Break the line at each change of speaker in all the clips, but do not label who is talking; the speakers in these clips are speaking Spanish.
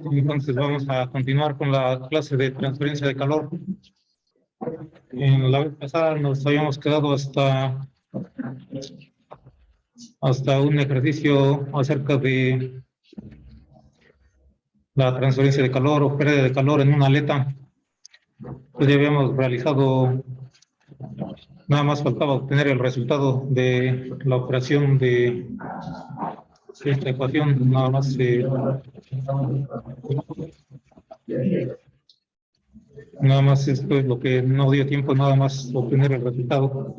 Entonces vamos a continuar con la clase de transferencia de calor. En la vez pasada nos habíamos quedado hasta un ejercicio acerca de la transferencia de calor o pérdida de calor en una aleta. Pues ya habíamos realizado, nada más faltaba obtener el resultado de la operación de esta ecuación, nada más esto es lo que no dio tiempo, nada más obtener el resultado.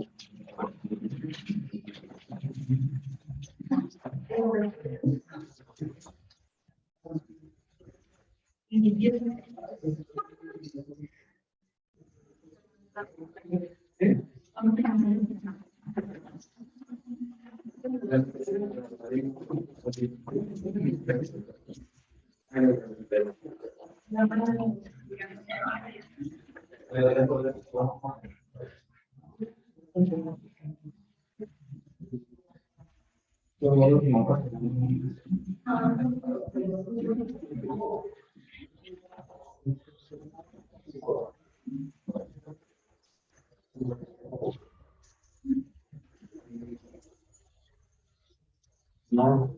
No.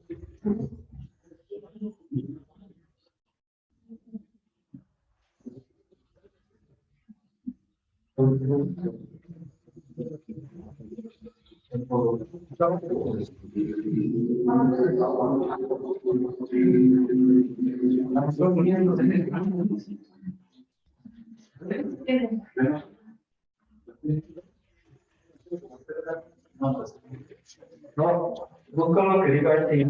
No, busca lo que diga Y.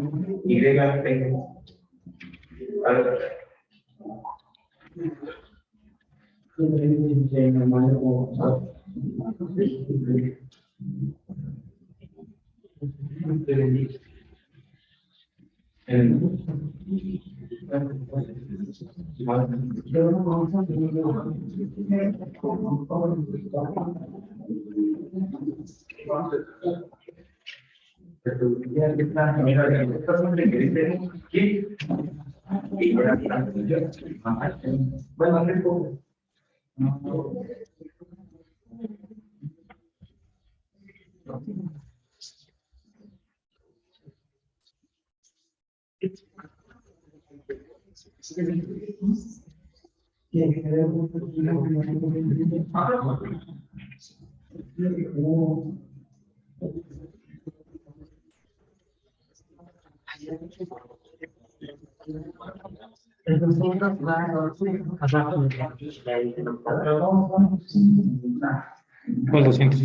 ¿Cuál 200?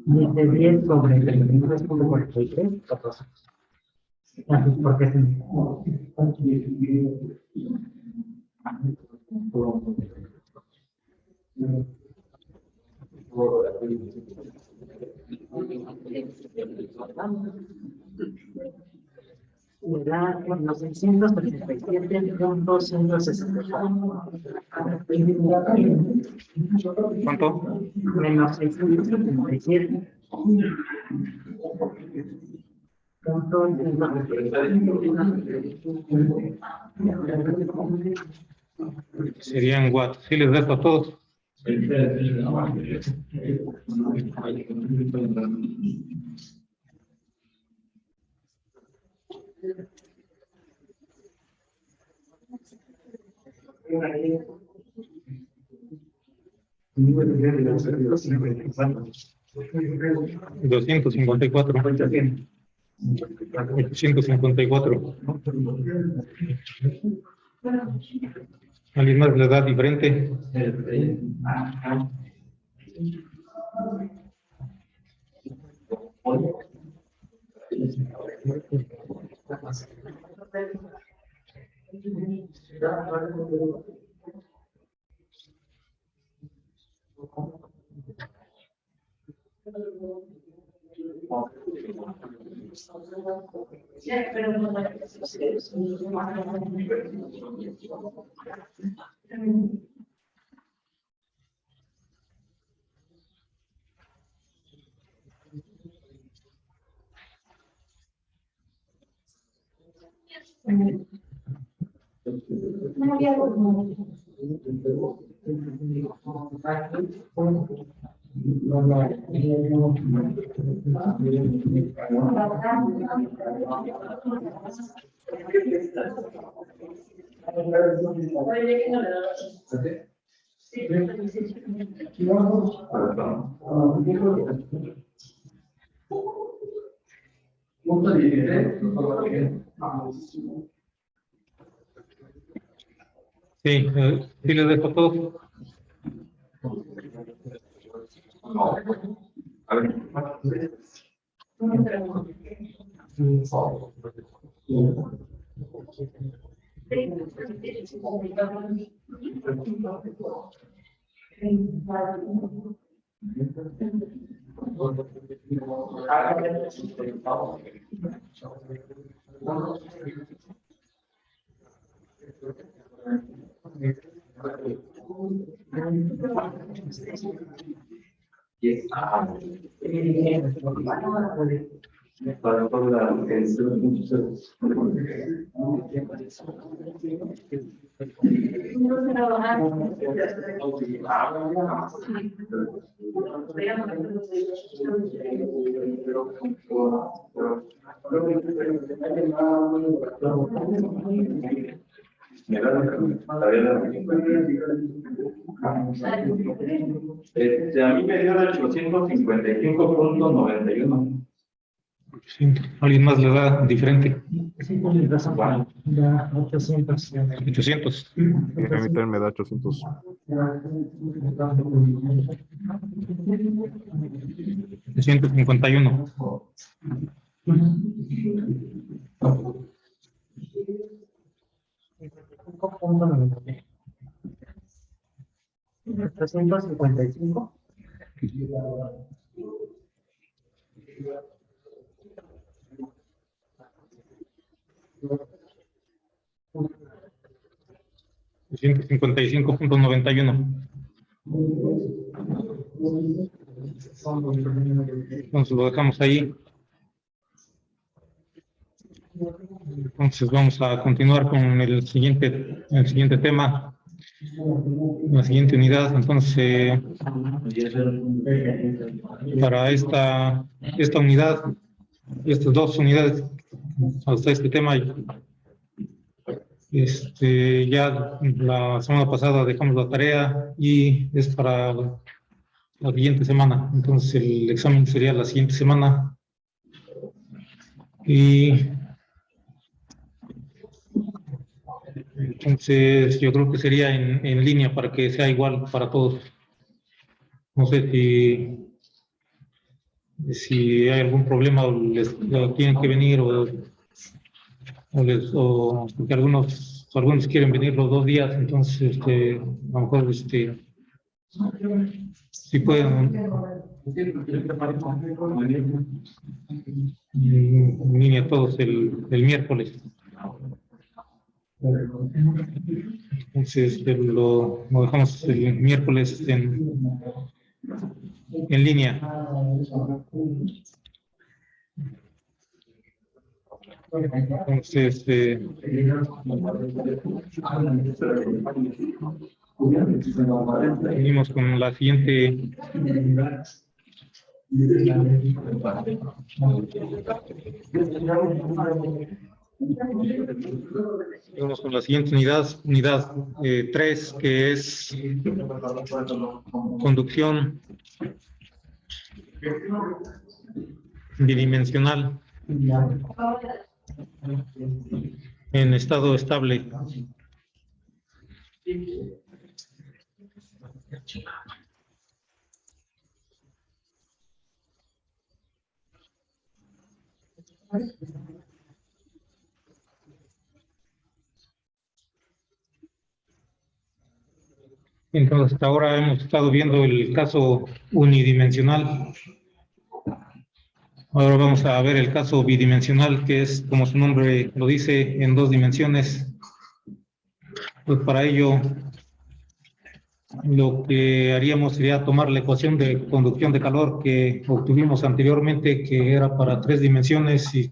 10 sobre 33.43, 14. ¿Por qué da los 637.164.
¿Cuánto?
Menos 637.
Serían watts. ¿Sí les da esto a todos? $254. $854. ¿Alguien más le da diferente? Sí, sí les dejo todo.
A ver. Para toda la a mí me dio el 855.91.
Sí, ¿alguien más le da diferente?
Sí, tienes razón.
Bueno.
Da 800.
800.
A mí también me da 800.
151.
$355.
155.91. Entonces lo dejamos ahí. Entonces vamos a continuar con el siguiente tema, la siguiente unidad. Entonces, para esta unidad, estas dos unidades, hasta este tema, ya la semana pasada dejamos la tarea y es para la siguiente semana. Entonces el examen sería la siguiente semana. Y entonces yo creo que sería en línea para que sea igual para todos. No sé si hay algún problema o o tienen que venir o porque algunos quieren venir los 2 días, entonces a lo mejor si pueden en línea todos el miércoles. Entonces lo dejamos el miércoles en línea. Entonces venimos con la siguiente unidad 3, que es conducción bidimensional en estado estable. Entonces, hasta ahora hemos estado viendo el caso unidimensional. Ahora vamos a ver el caso bidimensional, que es, como su nombre lo dice, en 2 dimensiones. Pues para ello, lo que haríamos sería tomar la ecuación de conducción de calor que obtuvimos anteriormente, que era para 3 dimensiones y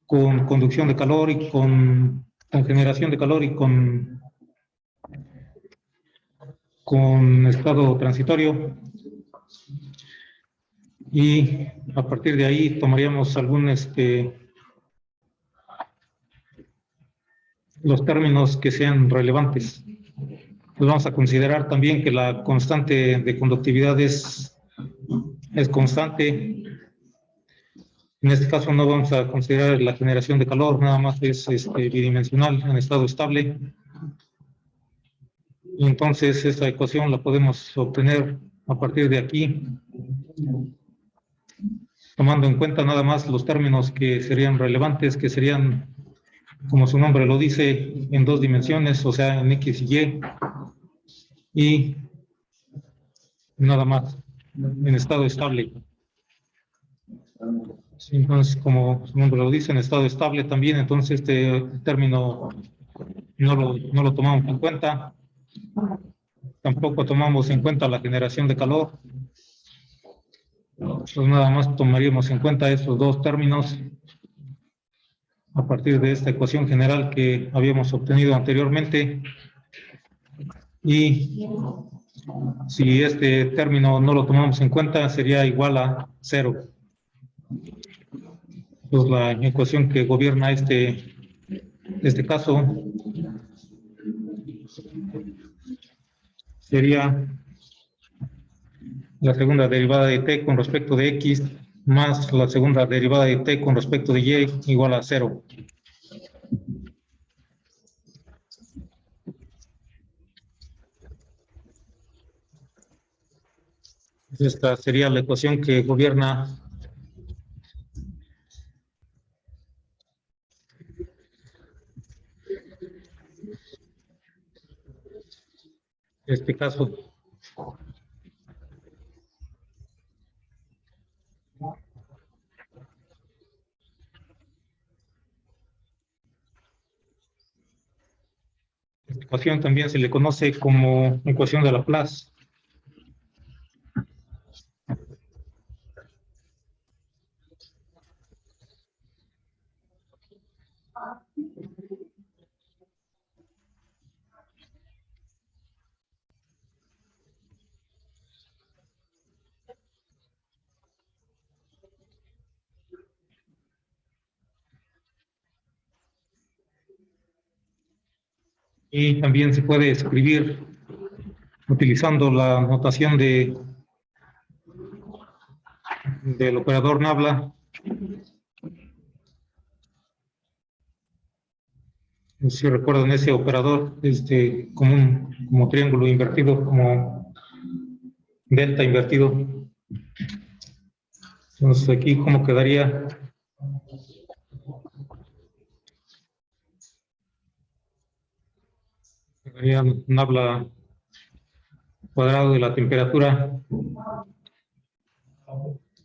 con conducción de calor y con generación de calor y con estado transitorio. Y a partir de ahí tomaríamos los términos que sean relevantes. Pues vamos a considerar también que la constante de conductividad es constante. En este caso no vamos a considerar la generación de calor, nada más es bidimensional en estado estable. Y entonces esta ecuación la podemos obtener a partir de aquí, tomando en cuenta nada más los términos que serían relevantes, que serían, como su nombre lo dice, en dos dimensiones, o sea, en X y nada más, en estado estable. Entonces, como su nombre lo dice, en estado estable también, entonces este término no lo tomamos en cuenta. Tampoco tomamos en cuenta la generación de calor. Entonces, nada más tomaríamos en cuenta estos dos términos a partir de esta ecuación general que habíamos obtenido anteriormente. Y si este término no lo tomamos en cuenta, sería igual a 0. Pues la ecuación que gobierna este caso sería la segunda derivada de t con respecto de x más la segunda derivada de t con respecto de y igual a 0. Esta sería la ecuación que gobierna este caso. Esta ecuación también se le conoce como ecuación de Laplace. Y también se puede escribir utilizando la notación del operador Nabla. Si recuerdan ese operador, como triángulo invertido, como delta invertido. Entonces aquí, ¿cómo quedaría? Quedaría Nabla cuadrado de la temperatura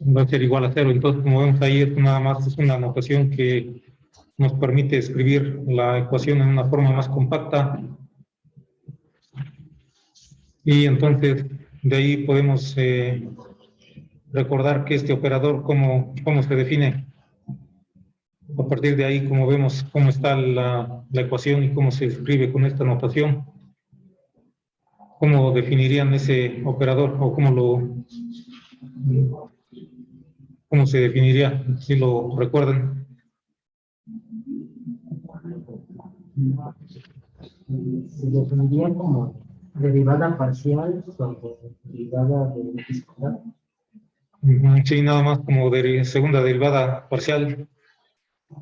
va a ser igual a 0. Entonces, como vemos ahí, es nada más es una notación que nos permite escribir la ecuación en una forma más compacta. Y entonces, de ahí podemos recordar que este operador, cómo se define. A partir de ahí, como vemos cómo está la ecuación y cómo se escribe con esta notación, ¿cómo definirían ese operador o cómo se definiría, si lo recuerdan?
Se definiría como derivada parcial sobre derivada de x cuadrado.
Sí, nada más como segunda derivada parcial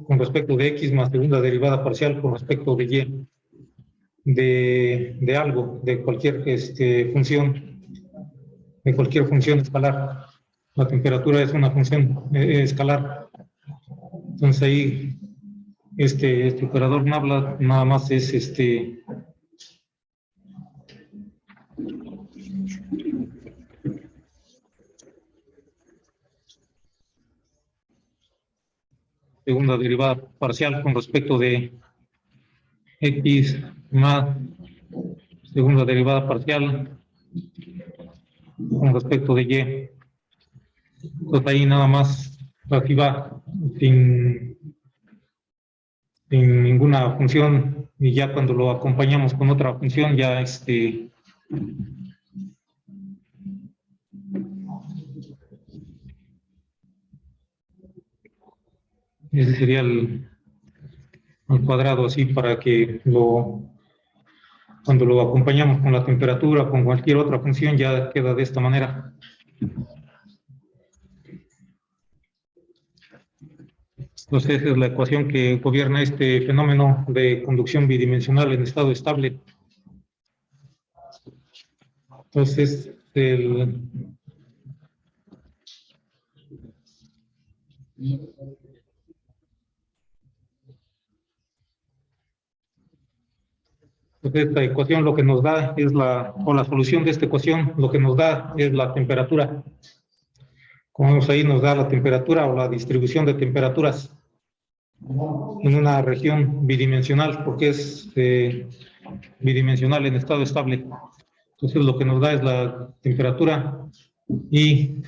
con respecto de x más segunda derivada parcial con respecto de y de algo, de cualquier función, de cualquier función escalar. La temperatura es una función escalar. Entonces ahí este operador Nabla nada más es segunda derivada parcial con respecto de x más segunda derivada parcial con respecto de y. Entonces ahí nada más aquí va sin sin ninguna función, y ya cuando lo acompañamos con otra función, ya ese sería el cuadrado, así para que cuando lo acompañamos con la temperatura, con cualquier otra función, ya queda de esta manera. Entonces, esa es la ecuación que gobierna este fenómeno de conducción bidimensional en estado estable. Entonces, esta ecuación lo que nos da es la solución de esta ecuación, lo que nos da es la temperatura. Como vemos ahí, nos da la temperatura o la distribución de temperaturas en una región bidimensional, porque es bidimensional en estado estable. Entonces, lo que nos da es la temperatura, y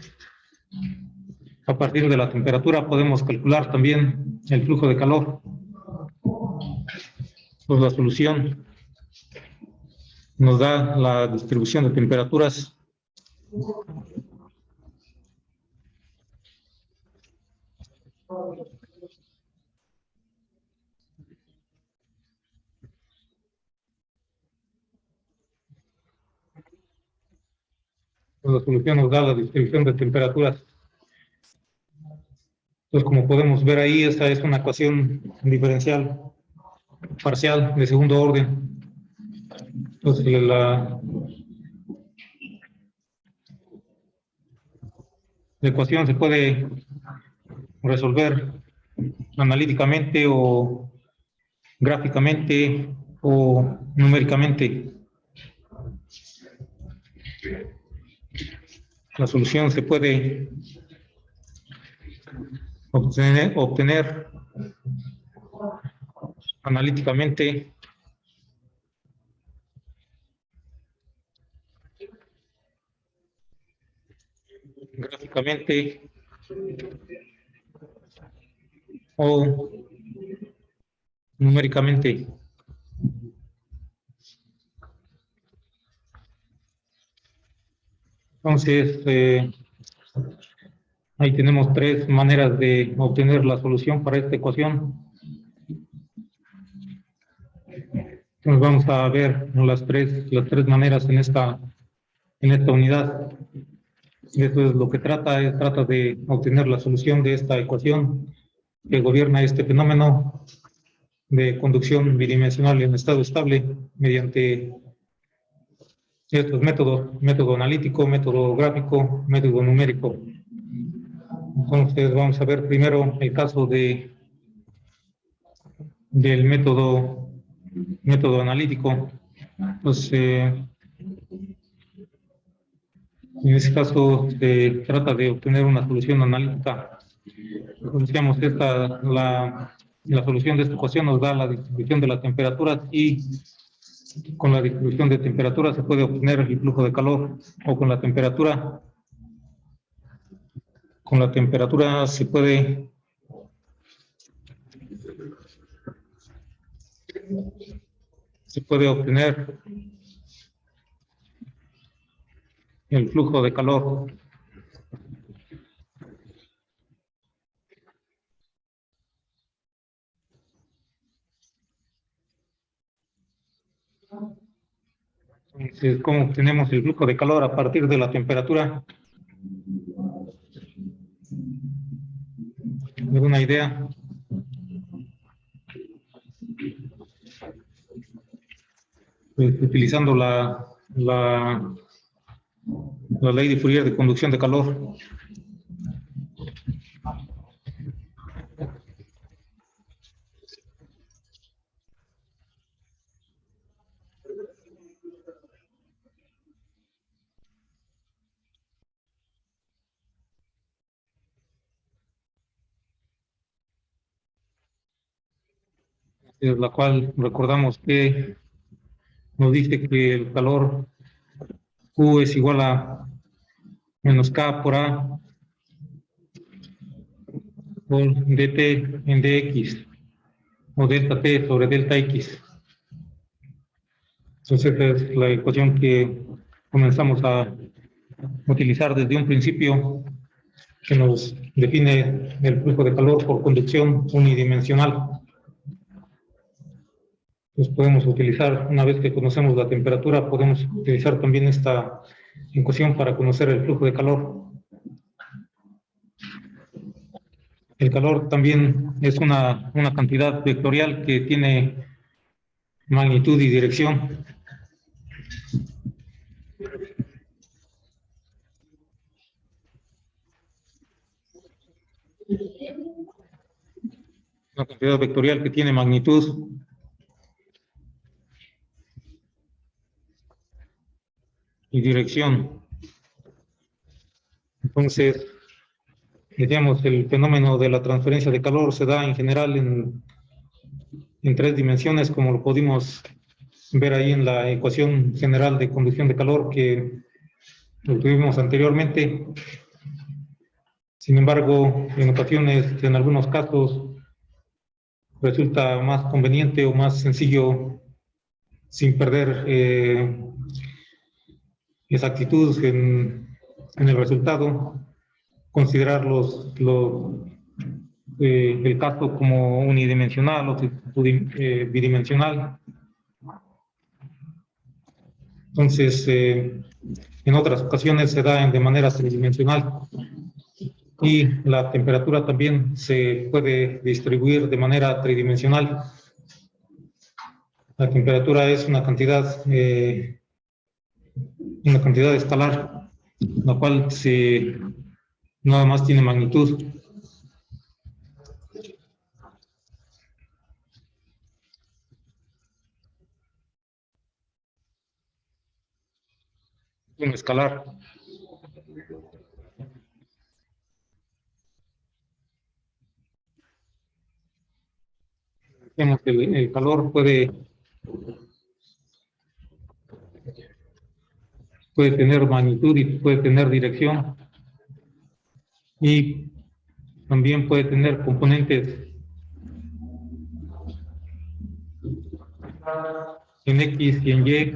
a partir de la temperatura podemos calcular también el flujo de calor. Pues la solución nos da la distribución de temperaturas de temperaturas. Entonces, como podemos ver ahí, esta es una ecuación diferencial parcial de segundo orden. Entonces, la ecuación se puede resolver analíticamente o gráficamente o numéricamente. La solución se puede obtener analíticamente gráficamente o numéricamente. Entonces, ahí tenemos tres maneras de obtener la solución para esta ecuación. Entonces, vamos a ver las tres maneras en esta unidad. Eso es lo que trata de obtener la solución de esta ecuación que gobierna este fenómeno de conducción bidimensional en estado estable mediante estos métodos: método analítico, método gráfico, método numérico. Entonces, vamos a ver primero el caso del método analítico. Entonces, en este caso se trata de obtener una solución analítica. Como decíamos, la solución de esta ecuación nos da la distribución de las temperaturas, y con la distribución de temperaturas se puede obtener el flujo de calor, o con la temperatura se puede obtener el flujo de calor. Entonces, ¿cómo obtenemos el flujo de calor a partir de la temperatura? ¿Alguna idea? Pues, utilizando la ley de Fourier de conducción de calor. Es la cual recordamos que nos dice que el calor Q es igual a menos K por A por dt en dx. o delta T sobre delta X. Entonces, esta es la ecuación que comenzamos a utilizar desde un principio, que nos define el flujo de calor por conducción unidimensional. Entonces podemos utilizar, una vez que conocemos la temperatura, podemos utilizar también esta ecuación para conocer el flujo de calor. El calor también es una cantidad vectorial que tiene magnitud y dirección. Una cantidad vectorial que tiene magnitud y dirección. Entonces, decíamos, el fenómeno de la transferencia de calor se da en general en tres dimensiones, como lo pudimos ver ahí en la ecuación general de conducción de calor que obtuvimos anteriormente. Sin embargo, en ocasiones, en algunos casos, resulta más conveniente o más sencillo, sin perder exactitud en el resultado, considerar el caso como unidimensional o bidimensional. Entonces, en otras ocasiones se da de manera tridimensional, y la temperatura también se puede distribuir de manera tridimensional. La temperatura es una cantidad escalar, la cual nada más tiene magnitud. Un escalar. Vemos que el calor puede tener magnitud y puede tener dirección, y también puede tener componentes en X y en Y.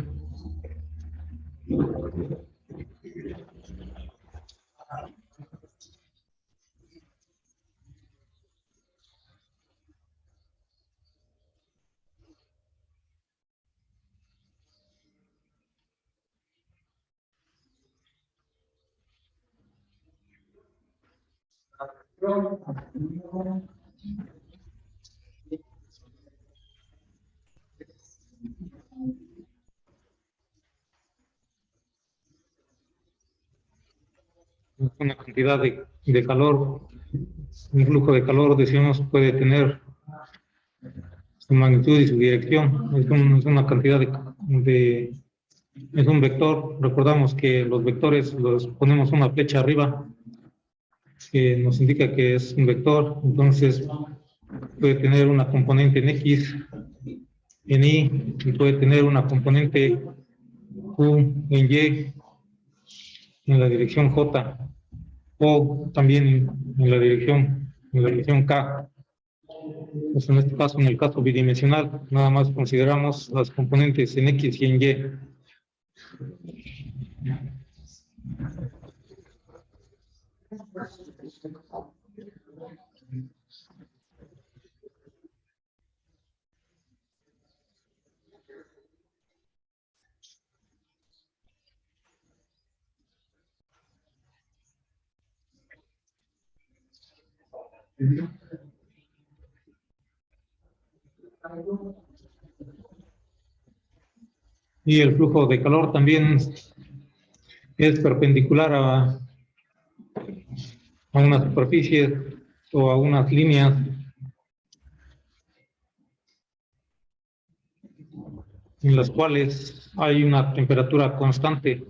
Una cantidad de calor, un flujo de calor, decimos, puede tener su magnitud y su dirección. Es una cantidad es un vector. Recordamos que los vectores los ponemos una flecha arriba, que nos indica que es un vector. Entonces puede tener una componente en X, en Y, y puede tener una componente Q en Y, en la dirección J, o también en la dirección K. Pues en este caso, en el caso bidimensional, nada más consideramos las componentes en X y en Y. Y el flujo de calor también es perpendicular a unas superficies o a unas líneas en las cuales hay una temperatura constante.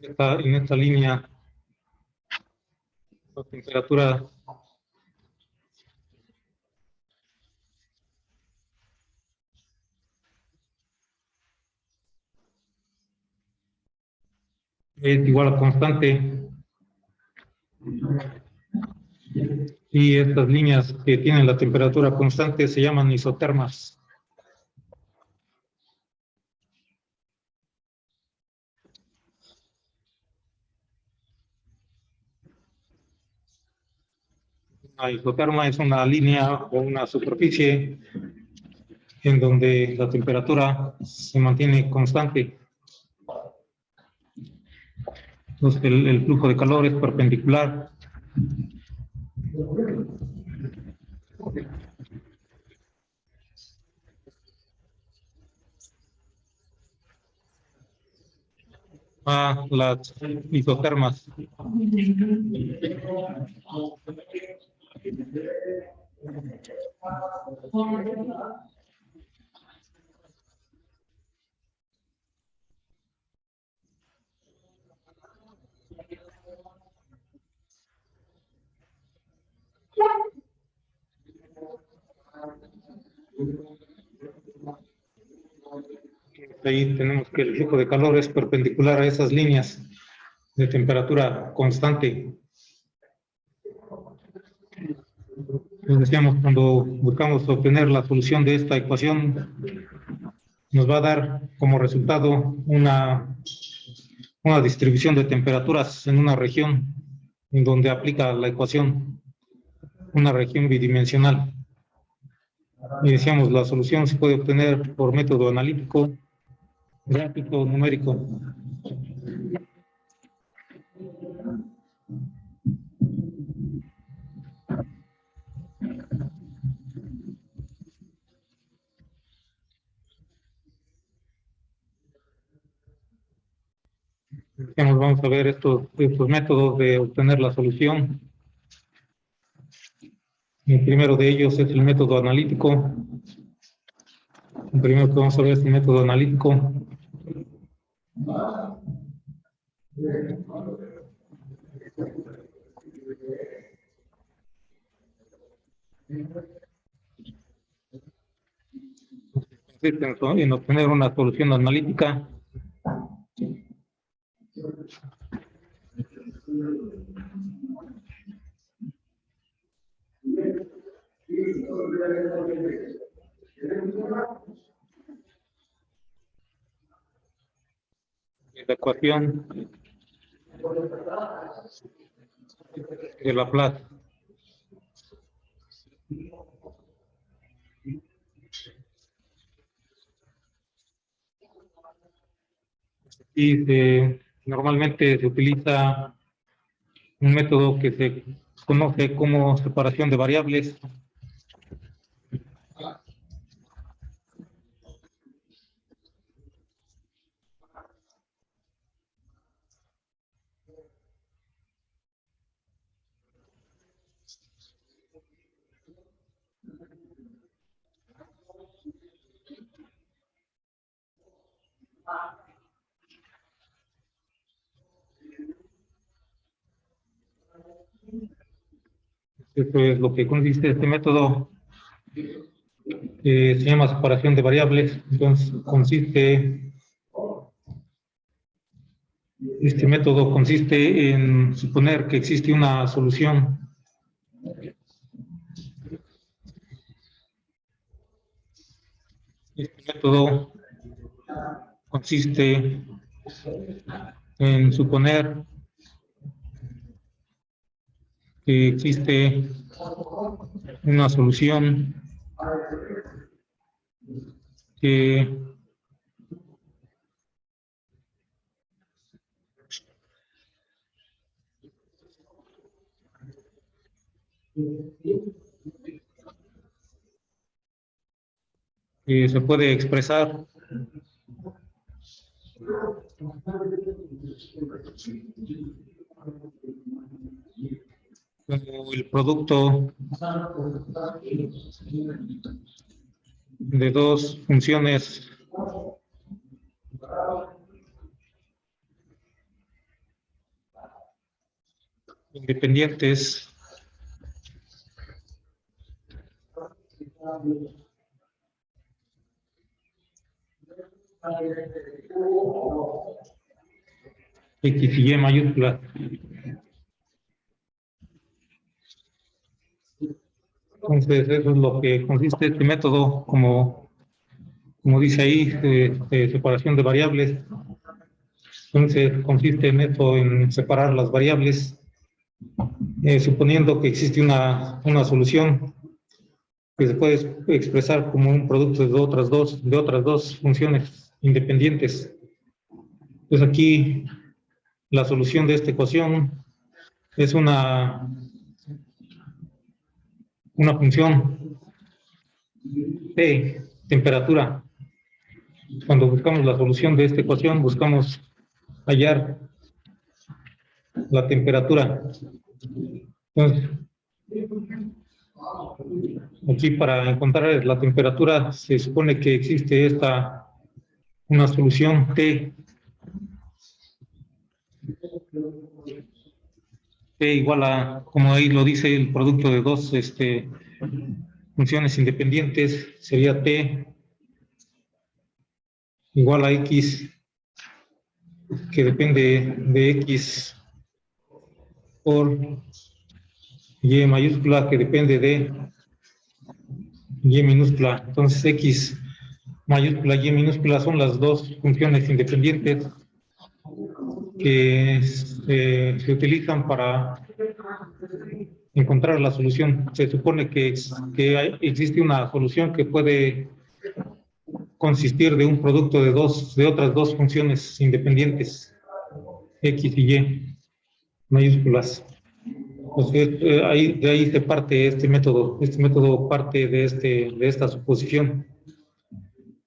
En esta línea, la temperatura es igual a constante. Y estas líneas que tienen la temperatura constante se llaman isotermas. Una isoterma es una línea o una superficie en donde la temperatura se mantiene constante. Entonces el flujo de calor es perpendicular a las isotermas. Ahí tenemos que el flujo de calor es perpendicular a esas líneas de temperatura constante. Les decíamos, cuando buscamos obtener la solución de esta ecuación, nos va a dar como resultado una distribución de temperaturas en una región en donde aplica la ecuación, una región bidimensional. Y decíamos, la solución se puede obtener por método analítico, gráfico, numérico. Vamos a ver estos métodos de obtener la solución. El primero de ellos es el método analítico. El primero que vamos a ver es el método analítico. Consiste en obtener una solución analítica de la ecuación de Laplace. Y normalmente se utiliza un método que se conoce como separación de variables. Esto es lo que consiste este método. Se llama separación de variables. Entonces este método consiste en suponer que existe una solución este método consiste en suponer que existe una solución que se puede expresar como el producto de dos funciones independientes X y Y mayúscula. Entonces, eso es lo que consiste este método, como dice ahí, de separación de variables. Entonces, consiste en esto, en separar las variables, suponiendo que existe una solución que se puede expresar como un producto de otras dos funciones independientes. Entonces, aquí la solución de esta ecuación es una función T, temperatura. Cuando buscamos la solución de esta ecuación, buscamos hallar la temperatura. Entonces, aquí para encontrar la temperatura se supone que existe una solución T igual a, como ahí lo dice, el producto de dos funciones independientes, sería T igual a X, que depende de X, por Y mayúscula, que depende de Y minúscula. Entonces, X mayúscula y Y minúscula son las dos funciones independientes que se utilizan para encontrar la solución. Se supone que existe una solución que puede consistir de un producto de otras dos funciones independientes, X y Y mayúsculas. Entonces, de ahí se parte este método. Este método parte de esta suposición.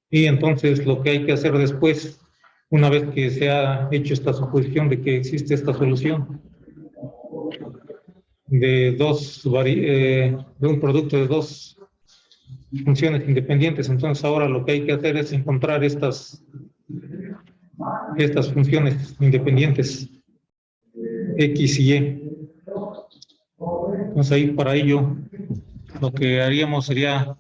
Y entonces lo que hay que hacer después, una vez que se ha hecho esta suposición de que existe esta solución de un producto de dos funciones independientes, entonces ahora lo que hay que hacer es encontrar estas funciones independientes X y Y. Entonces ahí para ello lo que haríamos sería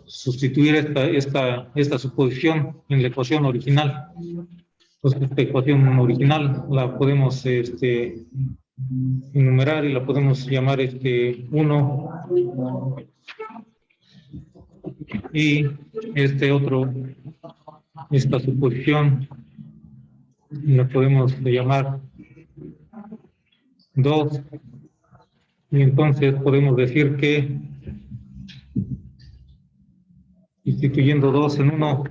sustituir esta suposición en la ecuación original. Entonces esta ecuación original la podemos enumerar y la podemos llamar 1, y esta suposición la podemos llamar 2, y entonces podemos decir que instituyendo 2 en 1,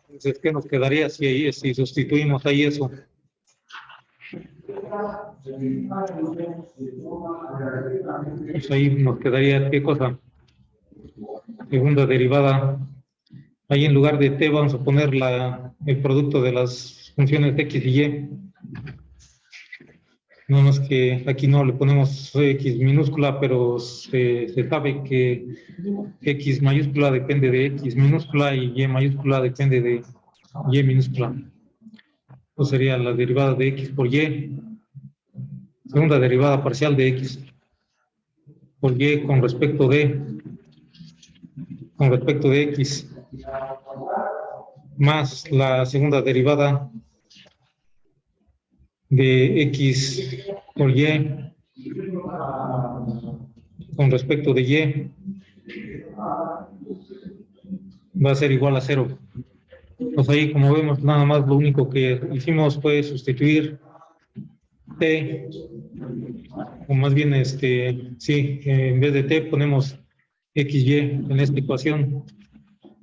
entonces, ¿qué nos quedaría si sustituimos ahí eso? Pues ahí nos quedaría, ¿qué cosa? Segunda derivada. Ahí en lugar de T vamos a poner el producto de las funciones X y Y. No más que aquí no le ponemos X minúscula, pero se sabe que X mayúscula depende de X minúscula y Y mayúscula depende de Y minúscula. Eso sería la derivada de X por Y. Segunda derivada parcial de X por Y con respecto de X, más la segunda derivada de X por Y con respecto de Y va a ser igual a 0. Pues ahí, como vemos, nada más lo único que hicimos fue sustituir T, o más bien, en vez de T ponemos XY en esta ecuación,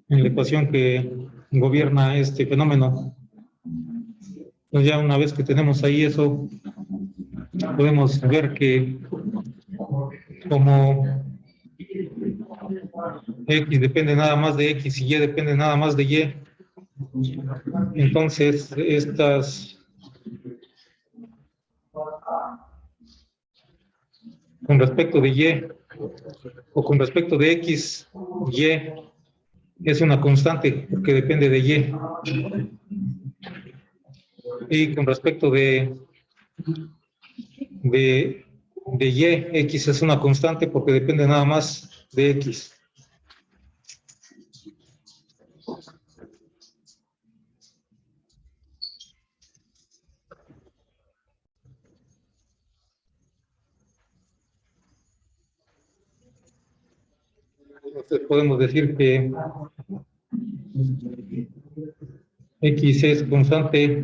en la ecuación que gobierna este fenómeno. Entonces ya una vez que tenemos ahí eso, podemos ver que como X depende nada más de X y Y depende nada más de Y, Entonces, estas con respecto de y o con respecto de x, y es una constante porque depende de y. Y con respecto de y, x es una constante porque depende nada más de x. Entonces podemos decir que x es constante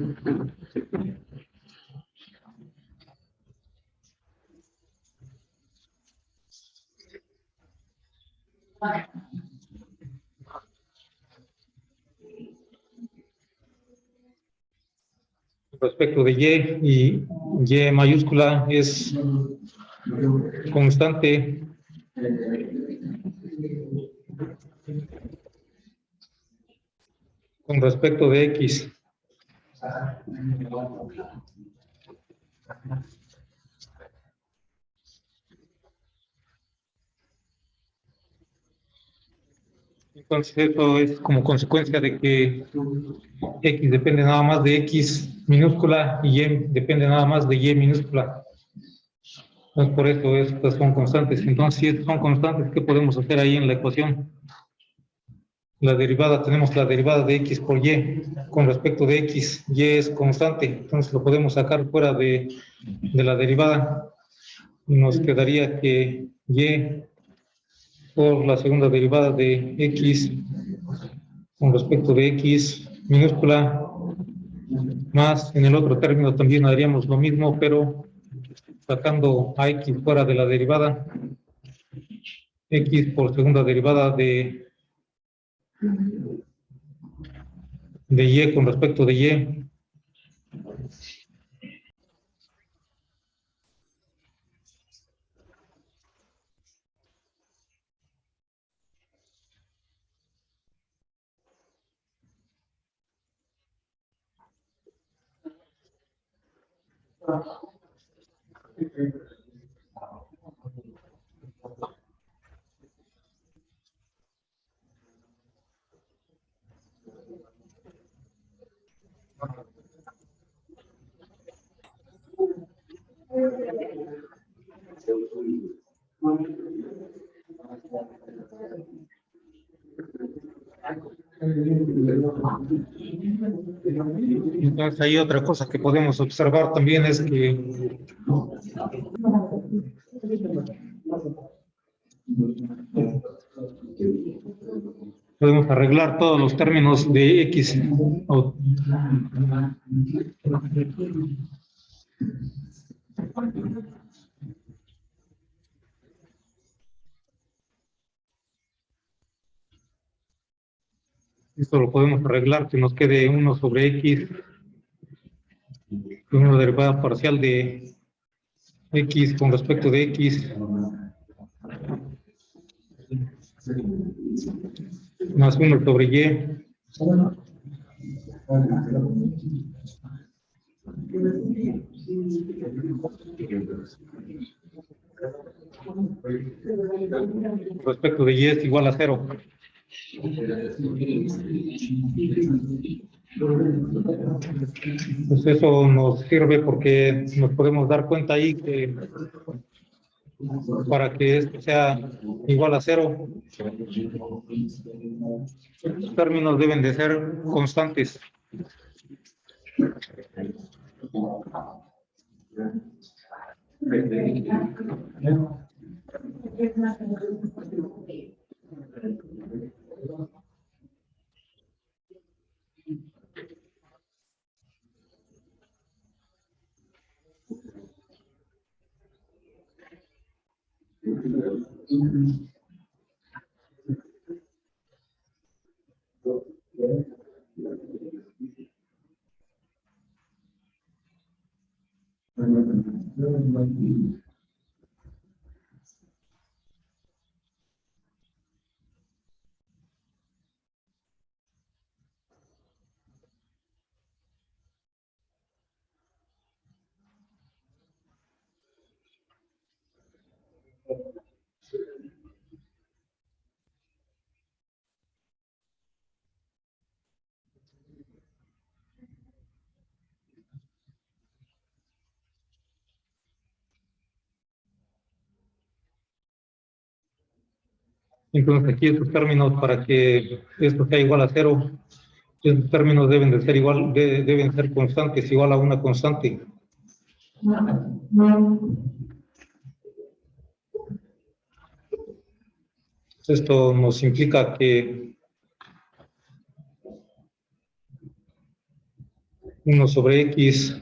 respecto de y mayúscula es constante con respecto de x. Entonces eso es como consecuencia de que x depende nada más de x minúscula y y depende nada más de y minúscula. Entonces por eso estas son constantes. Entonces si estas son constantes, ¿qué podemos hacer ahí en la ecuación? La derivada, tenemos la derivada de x por y con respecto de x, y es constante, entonces lo podemos sacar fuera de la derivada y nos quedaría que y por la segunda derivada de x con respecto de x minúscula más en el otro término también haríamos lo mismo, pero sacando a x fuera de la derivada, x por segunda derivada de y con respecto de y. Entonces hay otra cosa que podemos observar también es que podemos arreglar todos los términos de x. Esto lo podemos arreglar que nos quede 1 sobre x, una derivada parcial de x con respecto de x, más 1 sobre y. Respecto de y es igual a 0. Pues eso nos sirve porque nos podemos dar cuenta ahí que para que esto sea igual a 0, los términos deben de ser constantes. Entonces aquí estos términos, para que esto sea igual a 0, estos términos deben de ser igual, deben ser constantes, igual a una constante. Esto nos implica que 1 sobre X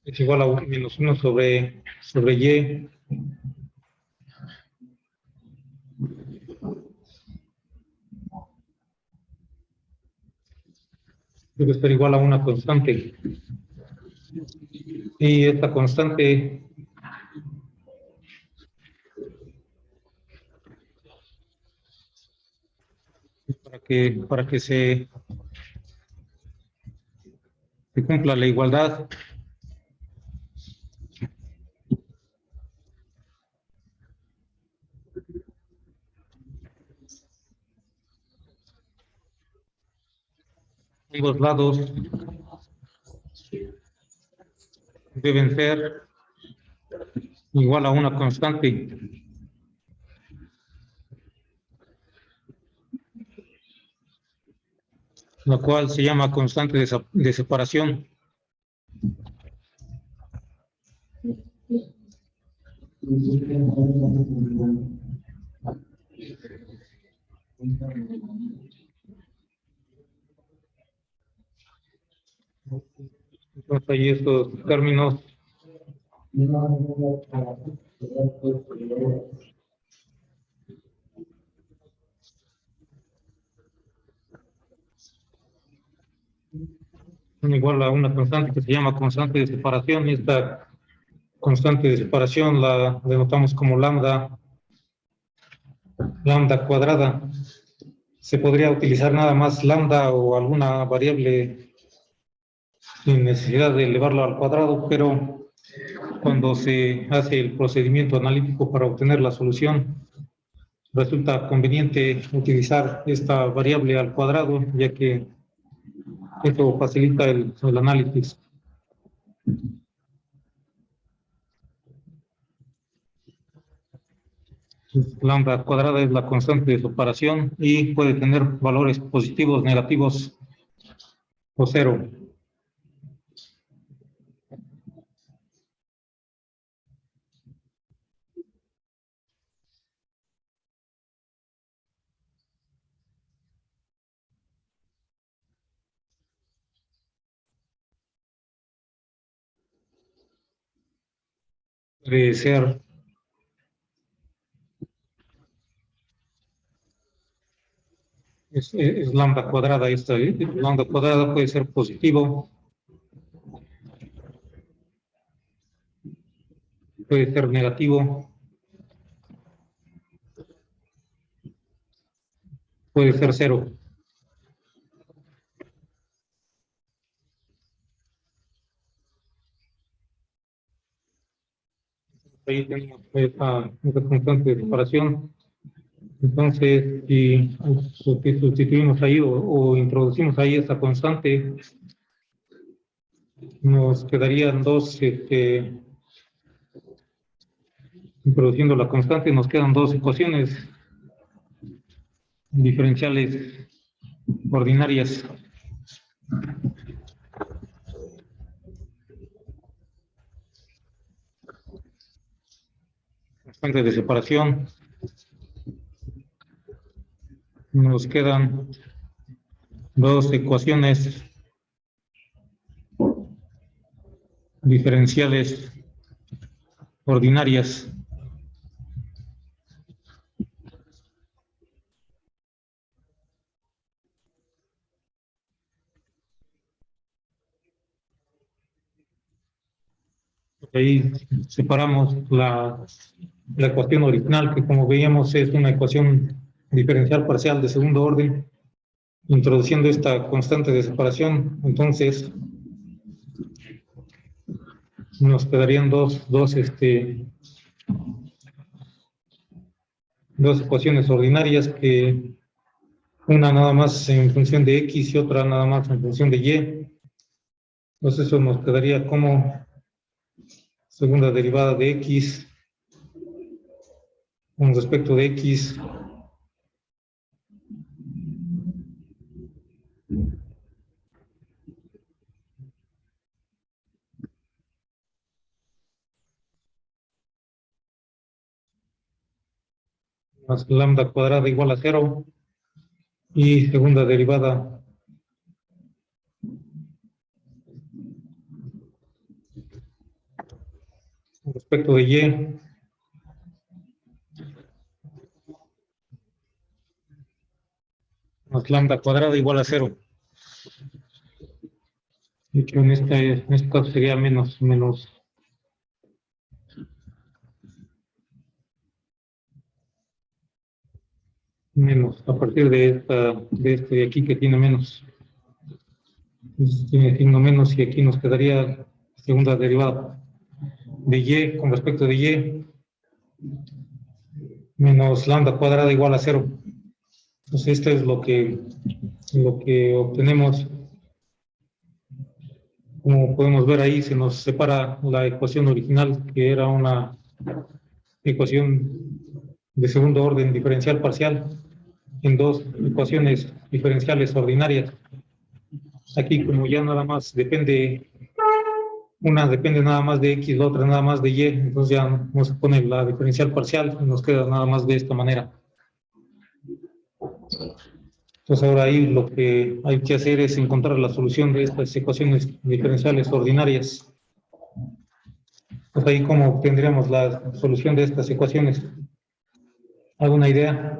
es igual a menos 1 sobre Y. Debe ser igual a una constante. Y esta constante para que se cumpla la igualdad, ambos lados deben ser igual a una constante. La cual se llama constante de separación. Entonces ahí estos términos son igual a una constante que se llama constante de separación, y esta constante de separación la denotamos como lambda cuadrada. Se podría utilizar nada más lambda o alguna variable sin necesidad de elevarlo al cuadrado, pero cuando se hace el procedimiento analítico para obtener la solución, resulta conveniente utilizar esta variable al cuadrado, ya que esto facilita el análisis. Lambda cuadrada es la constante de separación y puede tener valores positivos, negativos o 0. Puede ser es lambda cuadrada. Esta lambda cuadrada puede ser positivo, puede ser negativo, puede ser 0. Ahí tenemos esta constante de separación. Entonces, si sustituimos ahí o introducimos ahí esta constante, nos quedarían dos, introduciendo la constante, nos quedan dos ecuaciones diferenciales ordinarias. Constante de separación. Nos quedan dos ecuaciones diferenciales ordinarias. Ahí separamos la ecuación original, que como veíamos es una ecuación diferencial parcial de segundo orden, introduciendo esta constante de separación. Entonces nos quedarían dos dos ecuaciones ordinarias que una nada más en función de X y otra nada más en función de Y. Entonces eso nos quedaría como segunda derivada de X con respecto de X más lambda cuadrada igual a 0 y segunda derivada con respecto de Y más lambda cuadrada igual a 0. De hecho, en este caso sería menos a partir de este de aquí que tiene menos. Entonces, tiene signo menos y aquí nos quedaría segunda derivada de Y con respecto de Y menos lambda cuadrada igual a 0. Entonces, esto es lo que obtenemos. Como podemos ver ahí, se nos separa la ecuación original, que era una ecuación de segundo orden diferencial parcial, en dos ecuaciones diferenciales ordinarias. Aquí, como ya nada más depende, una depende nada más de X, la otra nada más de Y, entonces ya no se pone la diferencial parcial y nos queda nada más de esta manera. Entonces ahora ahí lo que hay que hacer es encontrar la solución de estas ecuaciones diferenciales ordinarias. Pues ahí cómo obtendríamos la solución de estas ecuaciones. ¿Alguna idea?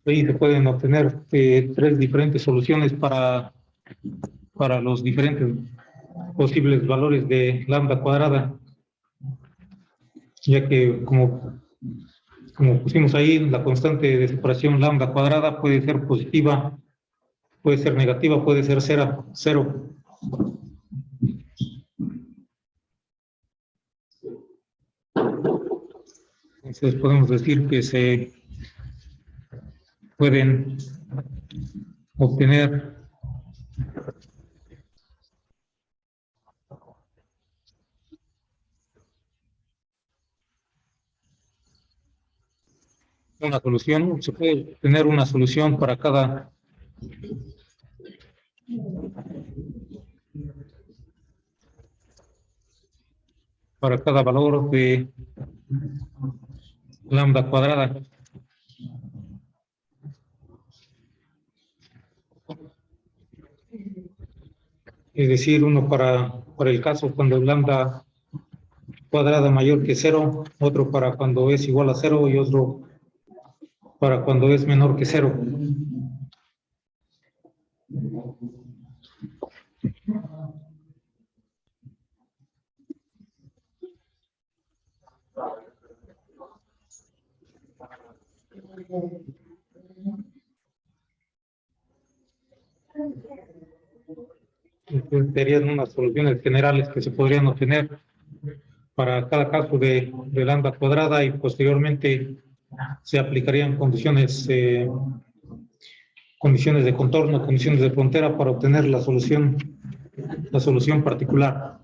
Ahí se pueden obtener tres diferentes soluciones para los diferentes posibles valores de lambda cuadrada, ya que como pusimos ahí, la constante de separación lambda cuadrada puede ser positiva, puede ser negativa, puede ser cero. Entonces podemos decir que se pueden obtener una solución, se puede tener una solución para cada valor de lambda cuadrada. Es decir, uno para el caso cuando lambda cuadrada mayor que 0, otro para cuando es igual a 0 y otro para cuando es menor que 0. Entonces, serían unas soluciones generales que se podrían obtener para cada caso de lambda cuadrada y posteriormente se aplicarían condiciones de contorno, condiciones de frontera para obtener la solución particular.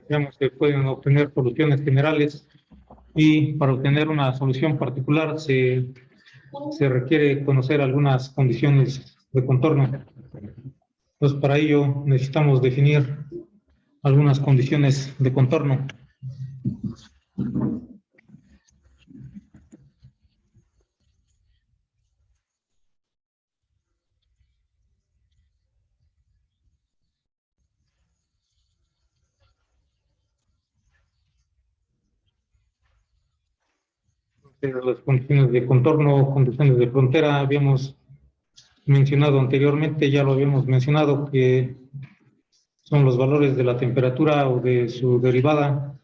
Digamos que pueden obtener soluciones generales y para obtener una solución particular se requiere conocer algunas condiciones de contorno. Entonces, para ello necesitamos definir algunas condiciones de contorno. Las condiciones de contorno, condiciones de frontera, habíamos mencionado anteriormente, ya lo habíamos mencionado, que son los valores de la temperatura o de su derivada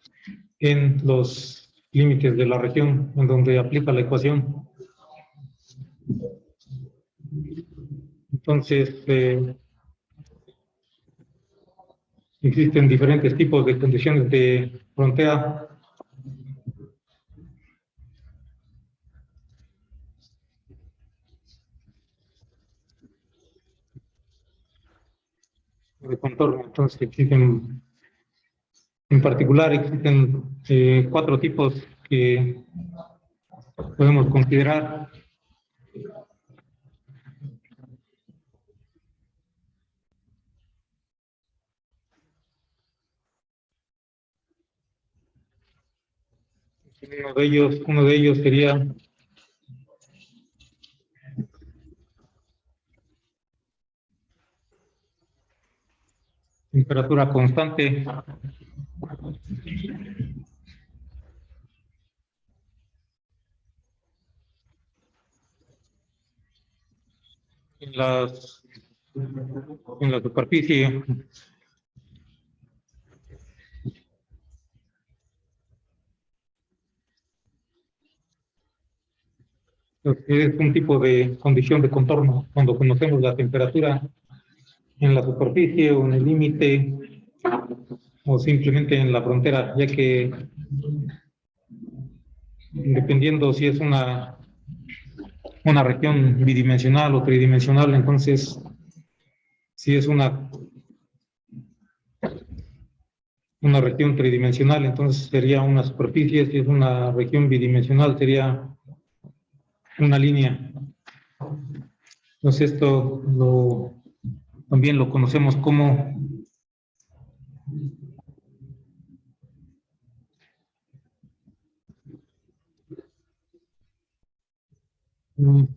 en los límites de la región en donde aplica la ecuación. Entonces, existen diferentes tipos de condiciones de frontera. De contorno. Entonces, existen, en particular, existen 4 tipos que podemos considerar. Uno de ellos sería temperatura constante. En la superficie. Es un tipo de condición de contorno cuando conocemos la temperatura en la superficie o en el límite o simplemente en la frontera, ya que dependiendo si es una región bidimensional o tridimensional, entonces si es una región tridimensional, entonces sería una superficie; si es una región bidimensional, sería una línea. Entonces esto también lo conocemos como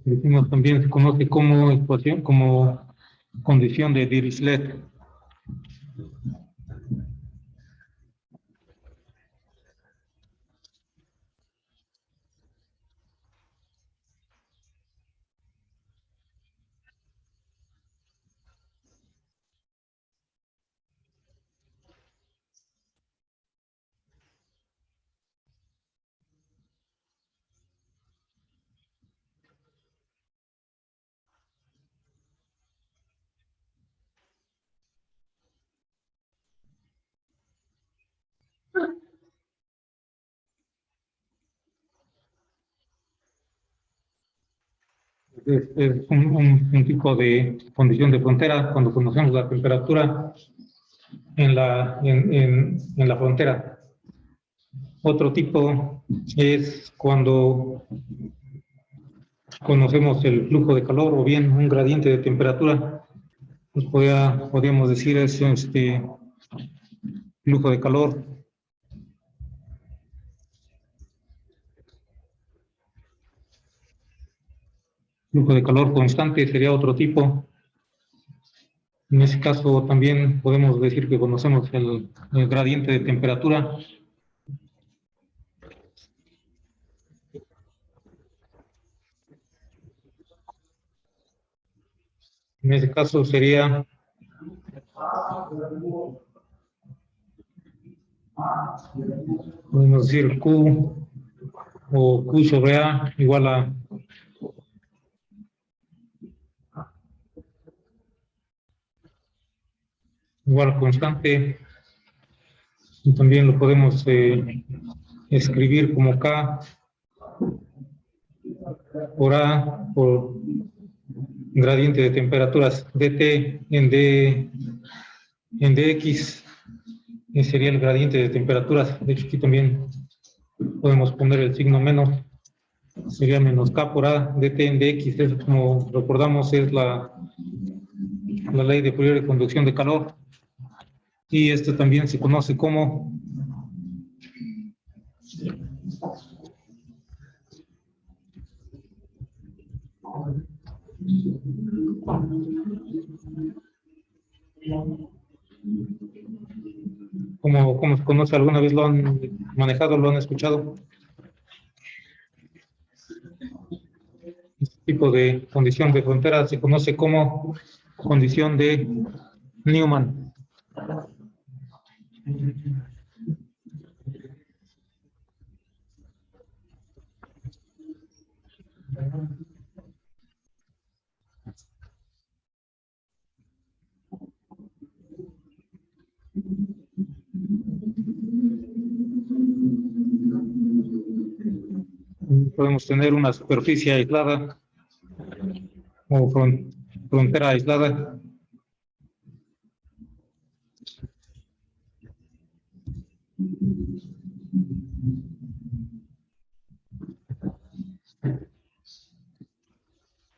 decimos, también se conoce como ecuación, como condición de Dirichlet. Es un tipo de condición de frontera cuando conocemos la temperatura en la frontera. Otro tipo es cuando conocemos el flujo de calor o bien un gradiente de temperatura. Pues podríamos decir es flujo de calor. Flujo de calor constante sería otro tipo. En ese caso también podemos decir que conocemos el gradiente de temperatura. En ese caso sería podemos decir Q o Q sobre A igual a constante. Y también lo podemos escribir como K por A por gradiente de temperaturas dt en dx, y sería el gradiente de temperaturas. De hecho, aquí también podemos poner el signo menos, sería menos K por A dt en dx. Es, como recordamos, es la ley de Fourier de conducción de calor, y esto también se conoce como ¿cómo se conoce? ¿Alguna vez lo han manejado, lo han escuchado? tipo de condición de frontera se conoce como condición de Newman. Podemos tener una superficie aislada o frontera aislada.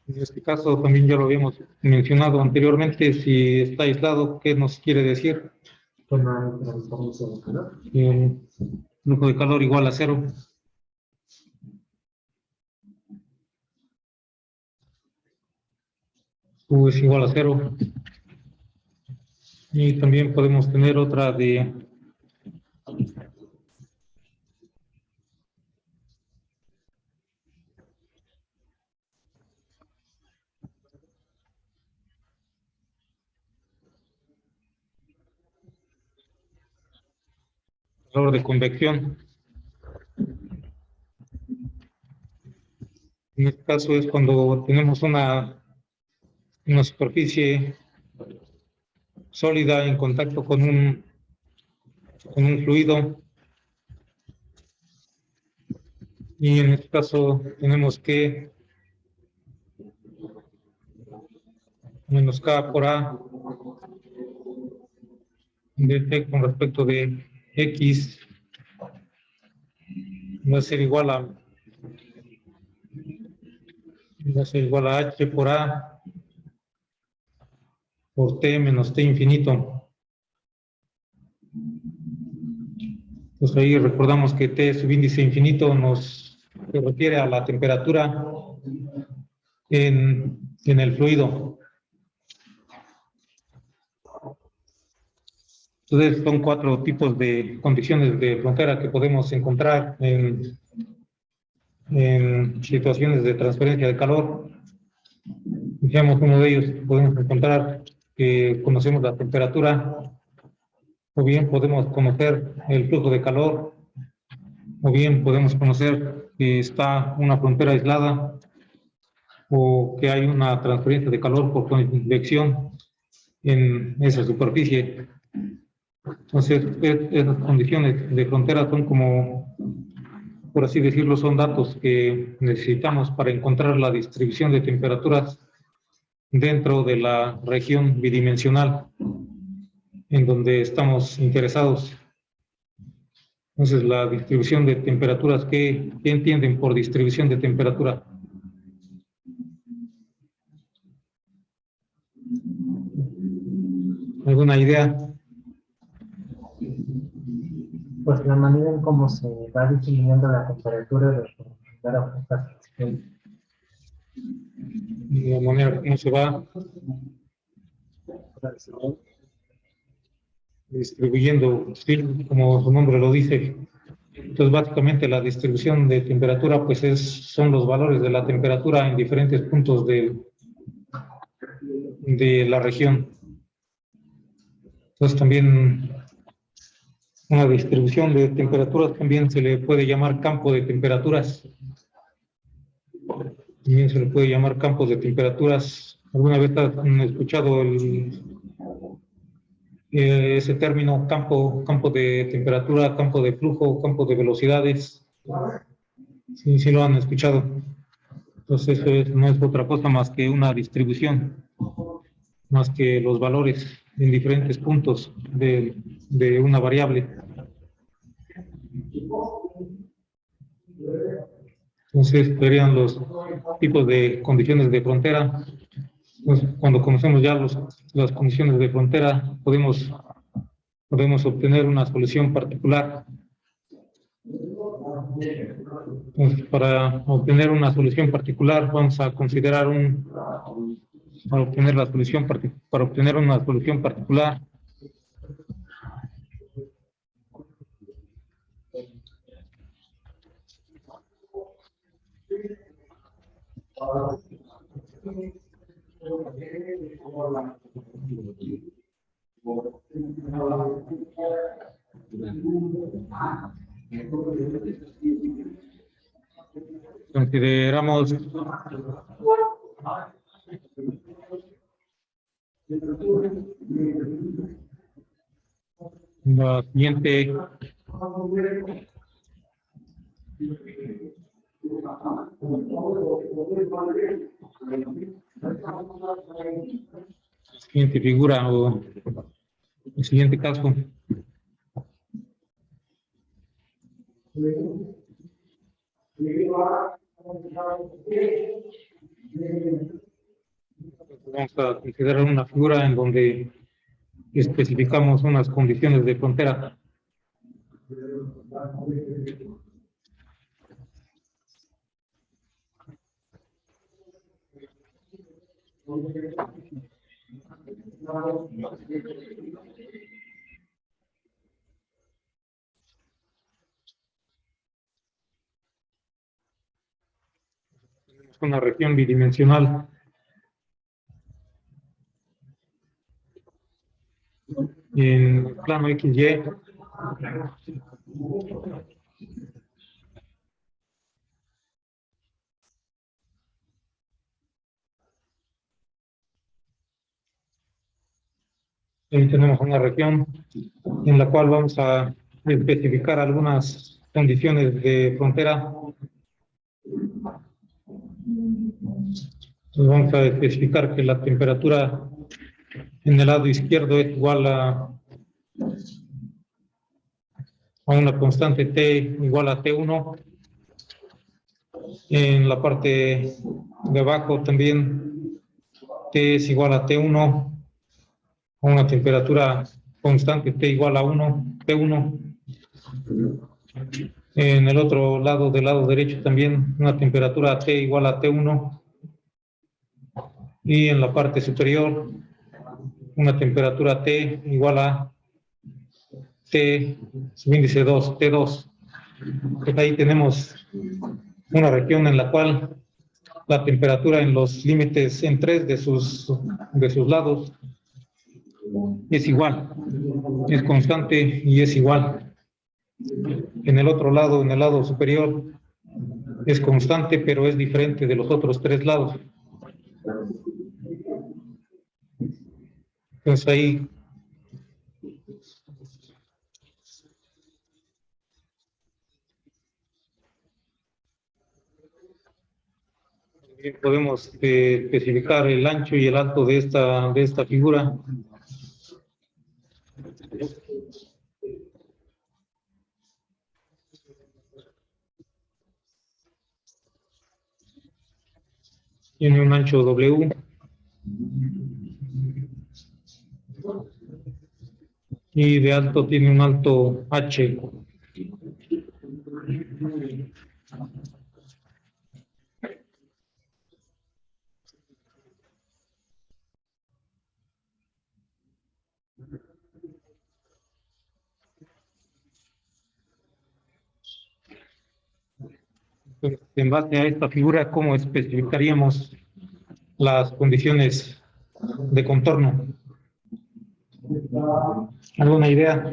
En este caso también ya lo habíamos mencionado anteriormente, si está aislado, ¿qué nos quiere decir?
Que no hay transferencia de calor.
El flujo de calor igual a cero. U es igual a cero. Y también podemos tener otra de calor de convección. En este caso es cuando tenemos una superficie sólida en contacto con un fluido. Y en este caso tenemos que menos K por A de T con respecto de X va a ser igual a H por A por T menos T infinito. Pues ahí recordamos que T subíndice infinito se refiere a la temperatura en el fluido. Entonces son 4 tipos de condiciones de frontera que podemos encontrar en situaciones de transferencia de calor. Digamos, uno de ellos podemos encontrar que conocemos la temperatura, o bien podemos conocer el flujo de calor, o bien podemos conocer que está una frontera aislada, o que hay una transferencia de calor por convección en esa superficie. Entonces, esas condiciones de frontera son como, por así decirlo, son datos que necesitamos para encontrar la distribución de temperaturas dentro de la región bidimensional en donde estamos interesados. Entonces, la distribución de temperaturas, ¿qué entienden por distribución de temperatura? ¿Alguna idea?
Pues la manera en cómo se va disminuyendo la temperatura de la
De la manera como se va distribuyendo, sí, como su nombre lo dice. Entonces, básicamente la distribución de temperatura pues son los valores de la temperatura en diferentes puntos de la región. Entonces, también una distribución de temperaturas también se le puede llamar campo de temperaturas. También se le puede llamar campos de temperaturas. ¿Alguna vez han escuchado ese término, campo de temperatura, campo de flujo, campo de velocidades? Sí, sí lo han escuchado. Entonces, eso no es otra cosa más que una distribución, más que los valores en diferentes puntos de una variable. Entonces, serían los tipos de condiciones de frontera. Entonces, cuando conocemos ya las condiciones de frontera, podemos obtener una solución particular. Entonces, para obtener una solución particular, vamos a considerar para obtener una solución particular, Consideramos la siguiente figura o el siguiente caso. Vamos a considerar una figura en donde especificamos unas condiciones de frontera. Tenemos una región bidimensional en el plano XY. Ahí tenemos una región en la cual vamos a especificar algunas condiciones de frontera. Vamos a especificar que la temperatura en el lado izquierdo es igual a una constante T igual a T1. En la parte de abajo también T es igual a T1, a una temperatura constante T igual a 1, T1. En el otro lado, del lado derecho, también una temperatura T igual a T1. Y en la parte superior, una temperatura T igual a T, índice 2, T2. Pues ahí tenemos una región en la cual la temperatura en los límites en 3 de sus lados es igual, es constante y es igual. En el otro lado, en el lado superior, es constante, pero es diferente de los otros 3 lados. Entonces ahí podemos especificar el ancho y el alto de esta figura. Tiene un ancho W y de alto tiene un alto H. Entonces, en base a esta figura, ¿cómo especificaríamos las condiciones de contorno? ¿Alguna idea?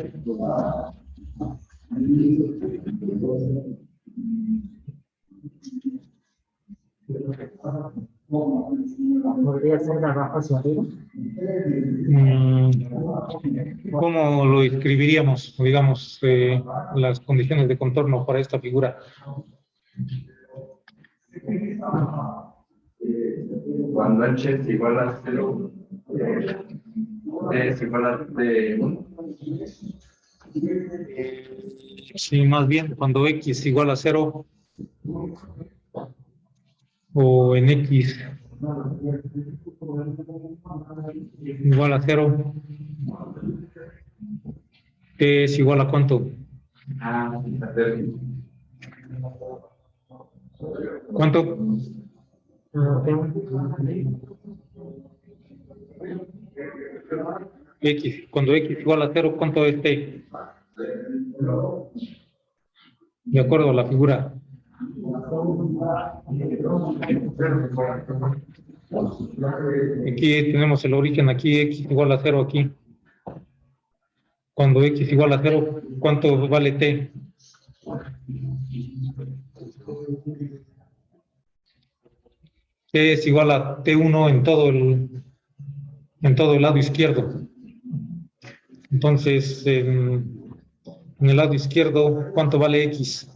¿Podría ser de abajo hacia arriba?
¿Cómo lo escribiríamos, digamos, las condiciones de contorno para esta figura?
Cuando H es igual a 0, T es igual a T1.
Sí, más bien cuando X es igual a 0 o en X igual a 0, T es igual a ¿cuánto? ¿Cuánto? X, cuando X igual a 0, ¿cuánto es T? De acuerdo a la figura. Aquí tenemos el origen, aquí x igual a 0 aquí. Cuando x igual a 0, ¿cuánto vale t? T es igual a T1 en todo el lado izquierdo. Entonces, en el lado izquierdo, ¿cuánto vale X?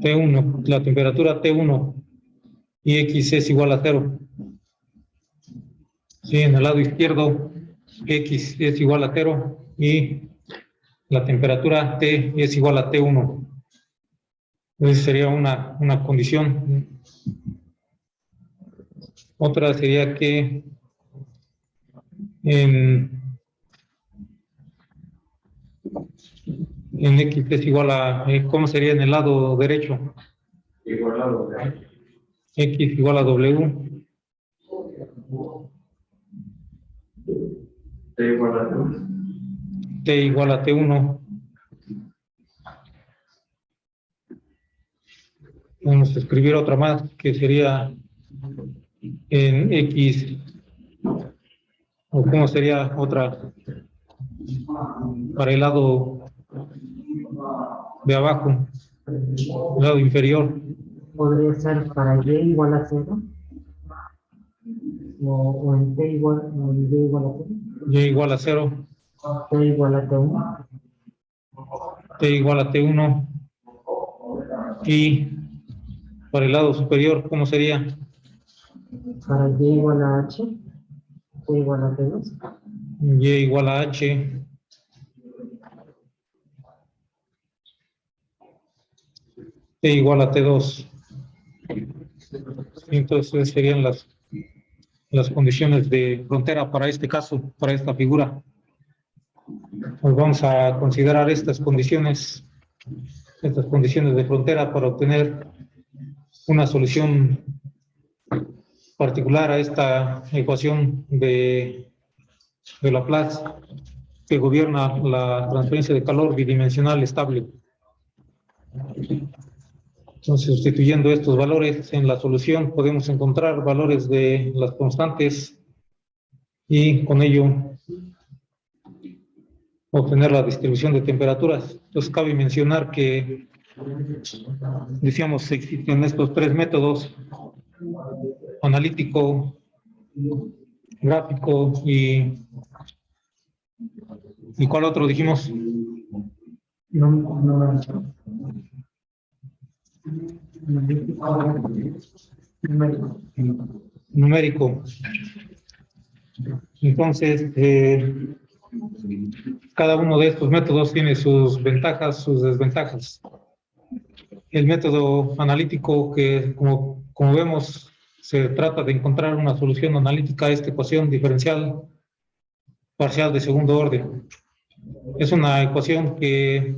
T1, la temperatura T1 y X es igual a 0. Sí, en el lado izquierdo, X es igual a 0 y la temperatura T es igual a T1. Entonces sería una condición. Otra sería que en X es igual a, ¿cómo sería en el lado derecho?
Igual a W.
X igual a W,
T igual a 2.
T igual a T1. Vamos a escribir otra más que sería en X, o cómo sería otra para el lado de abajo, el lado inferior.
Podría ser para y igual a 0. O en t igual, o en y igual a 0.
Y igual a 0,
T igual a T1.
T igual a T1 y para el lado superior, ¿cómo sería?
Para y igual a h. T igual a T2.
Y igual a H. T igual a T2. Entonces serían las condiciones de frontera para este caso, para esta figura. Pues vamos a considerar estas condiciones de frontera para obtener una solución particular a esta ecuación de Laplace que gobierna la transferencia de calor bidimensional estable. Entonces, sustituyendo estos valores en la solución, podemos encontrar valores de las constantes y con ello obtener la distribución de temperaturas. Entonces, cabe mencionar que, decíamos, existen estos tres métodos: analítico, gráfico ¿y cuál otro dijimos? Numérico. Entonces, cada uno de estos métodos tiene sus ventajas, sus desventajas. El método analítico, que como vemos, se trata de encontrar una solución analítica a esta ecuación diferencial parcial de segundo orden. Es una ecuación que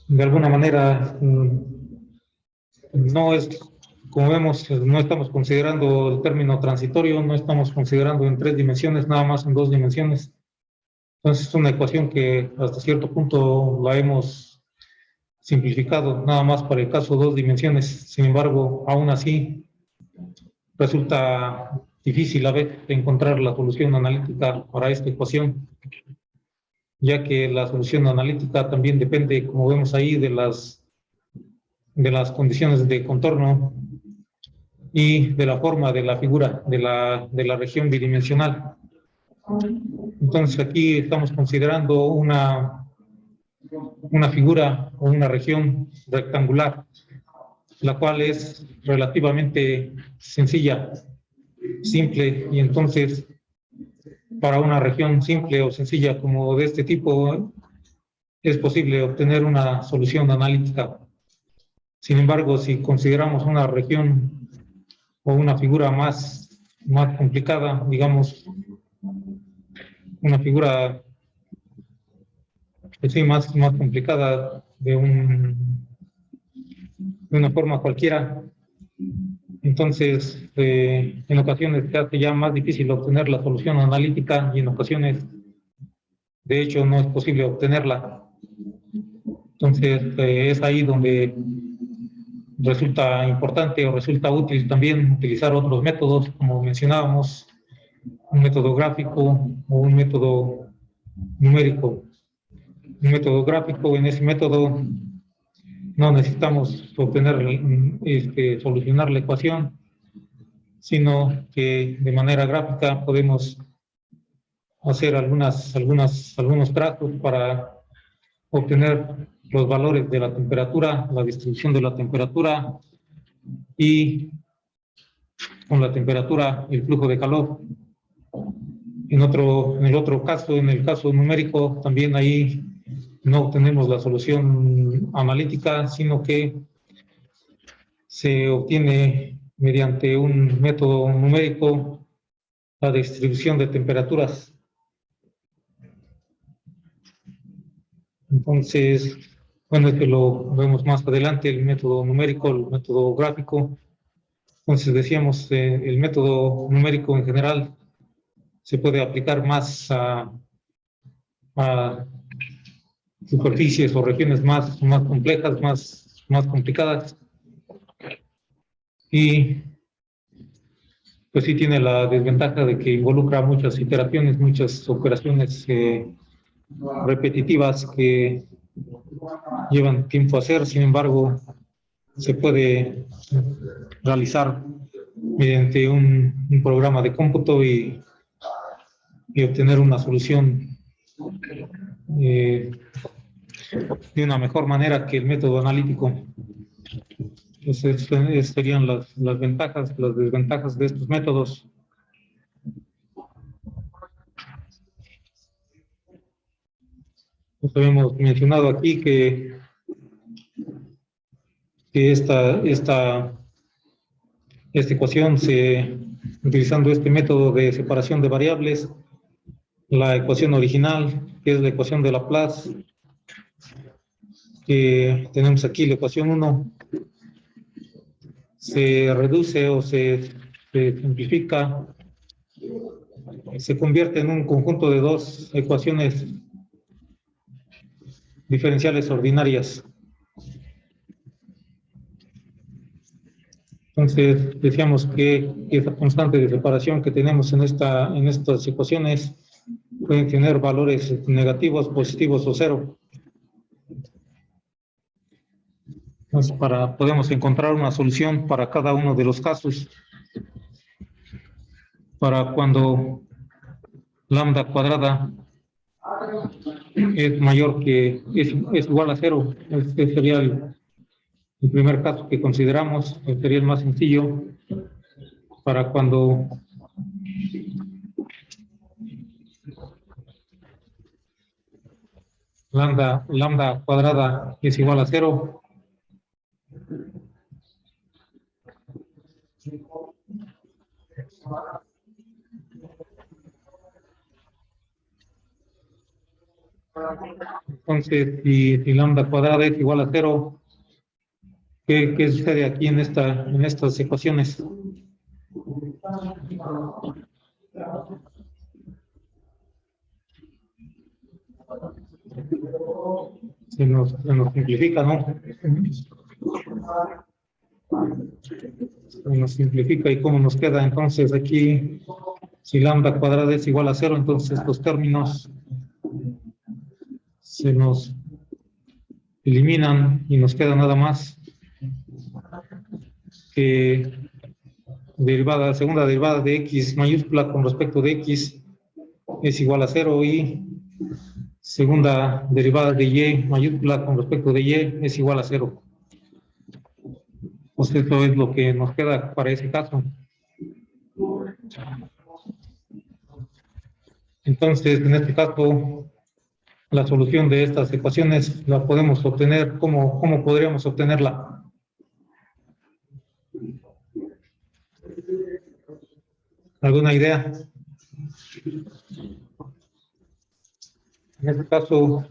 de alguna manera no es, como vemos, no estamos considerando el término transitorio, no estamos considerando en 3 dimensiones, nada más en 2 dimensiones. Entonces es una ecuación que hasta cierto punto la hemos simplificado nada más para el caso 2 dimensiones. Sin embargo, aún así resulta difícil a veces encontrar la solución analítica para esta ecuación, ya que la solución analítica también depende, como vemos ahí, de las condiciones de contorno y de la forma de la figura de la región bidimensional. Entonces aquí estamos considerando una figura o una región rectangular, la cual es relativamente sencilla, simple, y entonces para una región simple o sencilla como de este tipo es posible obtener una solución analítica. Sin embargo, si consideramos una región o una figura más complicada, digamos, una figura sí, más complicada de una forma cualquiera, entonces en ocasiones se hace ya más difícil obtener la solución analítica y en ocasiones, de hecho, no es posible obtenerla. Entonces es ahí donde resulta importante o resulta útil también utilizar otros métodos, como mencionábamos, un método gráfico o un método numérico. Un método gráfico, en ese método no necesitamos solucionar la ecuación, sino que de manera gráfica podemos hacer algunos trazos para obtener los valores de la temperatura, la distribución de la temperatura y con la temperatura el flujo de calor. En el otro caso, en el caso numérico, también ahí no obtenemos la solución analítica, sino que se obtiene mediante un método numérico la distribución de temperaturas. Entonces, bueno, que lo vemos más adelante, el método numérico, el método gráfico. Entonces decíamos, el método numérico en general se puede aplicar más a superficies o regiones más complejas, más complicadas. Y pues sí tiene la desventaja de que involucra muchas iteraciones, muchas operaciones repetitivas que llevan tiempo a hacer. Sin embargo, se puede realizar mediante un programa de cómputo y obtener una solución de una mejor manera que el método analítico. Entonces, serían las ventajas, las desventajas de estos métodos. Pues habíamos mencionado aquí que esta ecuación, utilizando este método de separación de variables, la ecuación original, que es la ecuación de Laplace, que tenemos aquí, la ecuación 1, se reduce o se simplifica, se convierte en un conjunto de dos ecuaciones diferenciales ordinarias. Entonces, decíamos que esa constante de separación que tenemos en estas ecuaciones pueden tener valores negativos, positivos o cero. Entonces, podemos encontrar una solución para cada uno de los casos. Para cuando lambda cuadrada es mayor es igual a cero. Este sería el primer caso que consideramos, sería el más sencillo. Para cuando lambda cuadrada es igual a cero, entonces si lambda cuadrada es igual a cero, ¿qué sucede aquí en estas ecuaciones? Se nos simplifica, ¿no? Se nos simplifica. ¿Y cómo nos queda? Entonces aquí, si lambda cuadrada es igual a cero, entonces los términos se nos eliminan y nos queda nada más que segunda derivada de x mayúscula con respecto de x es igual a cero, y segunda derivada de y mayúscula con respecto de y es igual a cero. Pues esto es lo que nos queda para ese caso. Entonces, en este caso, la solución de estas ecuaciones la podemos obtener. ¿Cómo podríamos obtenerla? ¿Alguna idea? En este caso,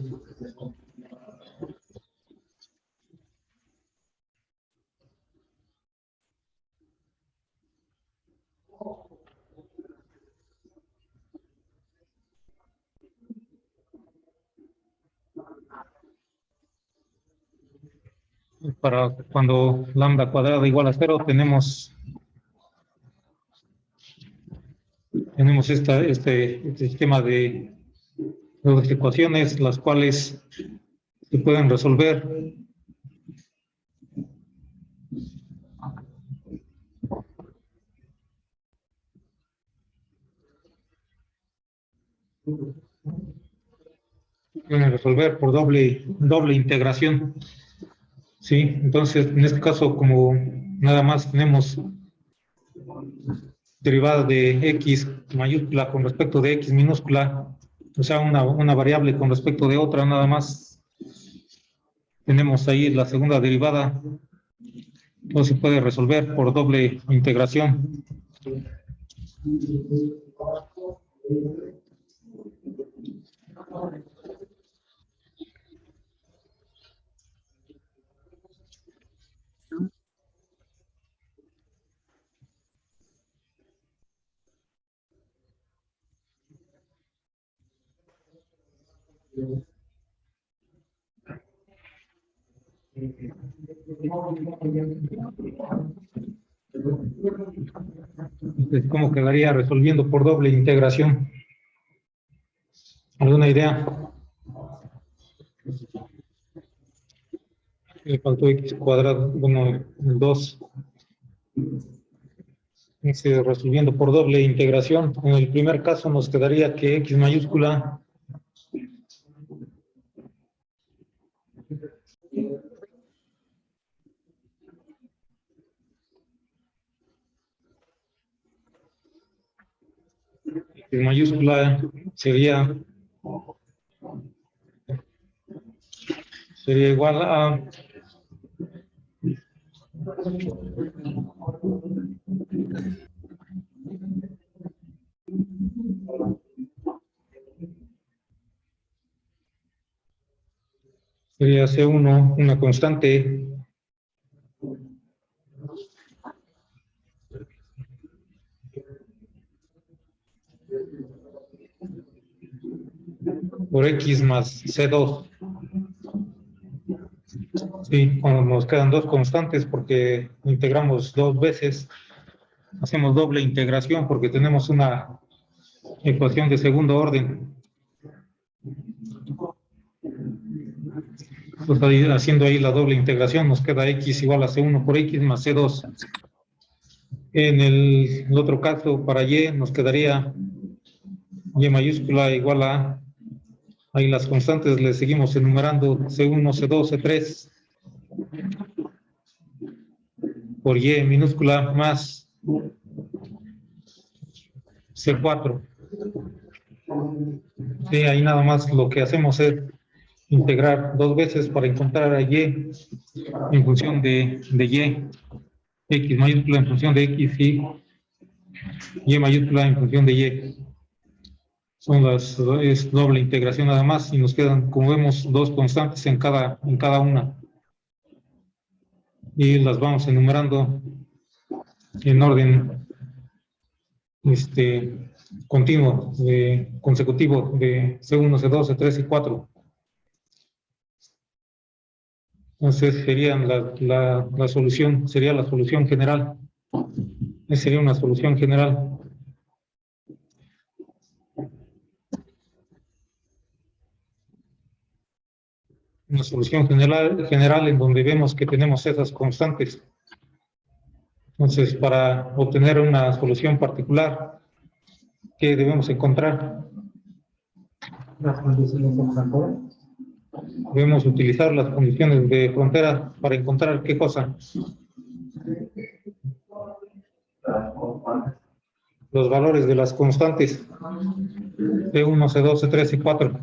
para cuando lambda cuadrada igual a 0, tenemos este sistema de dos ecuaciones, las cuales se pueden resolver por doble integración. Sí, entonces en este caso, como nada más tenemos derivada de x mayúscula con respecto de x minúscula, o sea, una variable con respecto de otra, nada más tenemos ahí la segunda derivada, no se puede resolver por doble integración. Entonces, ¿cómo quedaría resolviendo por doble integración? ¿Alguna idea? El factor x cuadrado, bueno, el 2. Resolviendo por doble integración, en el primer caso nos quedaría que x mayúscula sería igual a sería C1, una constante por x más C2. Sí, cuando nos quedan dos constantes porque integramos dos veces, hacemos doble integración porque tenemos una ecuación de segundo orden. Pues haciendo ahí la doble integración nos queda x igual a C1 por x más C2. En el otro caso, para y nos quedaría y mayúscula igual a, ahí las constantes le seguimos enumerando C1, C2, C3 por y minúscula más C4. Sí, ahí nada más lo que hacemos es integrar dos veces para encontrar a y en función de y, x mayúscula en función de x y mayúscula en función de y. Es doble integración nada más y nos quedan, como vemos, dos constantes en cada una. Y las vamos enumerando en orden continuo, consecutivo de C1, C2, C3 y 4. Entonces serían la solución, sería la solución general. Esa sería una solución general. Una solución general en donde vemos que tenemos esas constantes. Entonces, para obtener una solución particular, ¿qué debemos encontrar?
Las condiciones de frontera.
Debemos utilizar las condiciones de frontera para encontrar ¿qué cosa? Los valores de las constantes C1, C2, C3 y 4.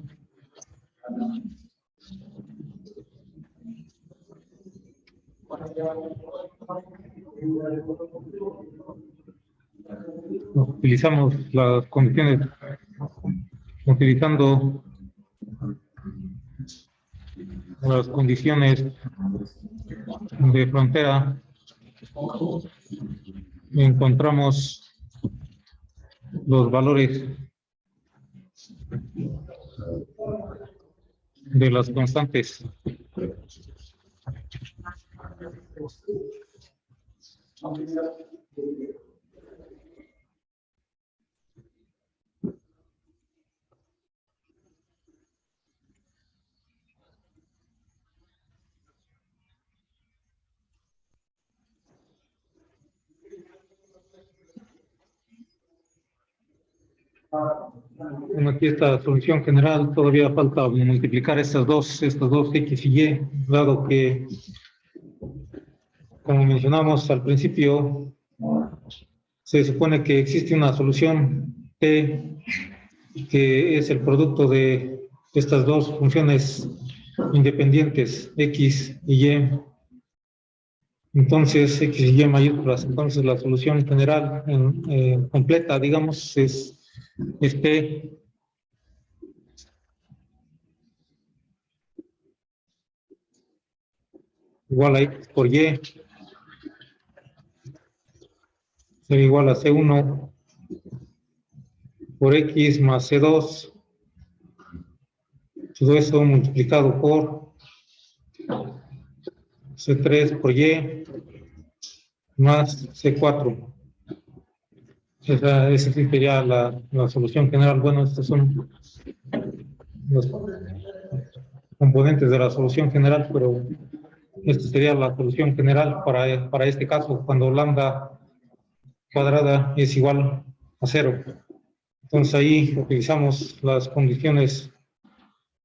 Utilizamos las condiciones utilizando las condiciones de frontera. Encontramos los valores de las constantes. Bueno, aquí esta solución general, todavía falta multiplicar estas dos X y Y, dado que, como mencionamos al principio, se supone que existe una solución T que es el producto de estas dos funciones independientes, X y Y. Entonces, X y Y mayúsculas. Entonces, la solución general completa, digamos, es T igual a X por Y, será igual a C1 por X más C2, todo eso multiplicado por C3 por Y más C4. Esa sería la solución general. Bueno, estos son los componentes de la solución general, pero esta sería la solución general para este caso, cuando lambda cuadrada es igual a 0. Entonces ahí utilizamos las condiciones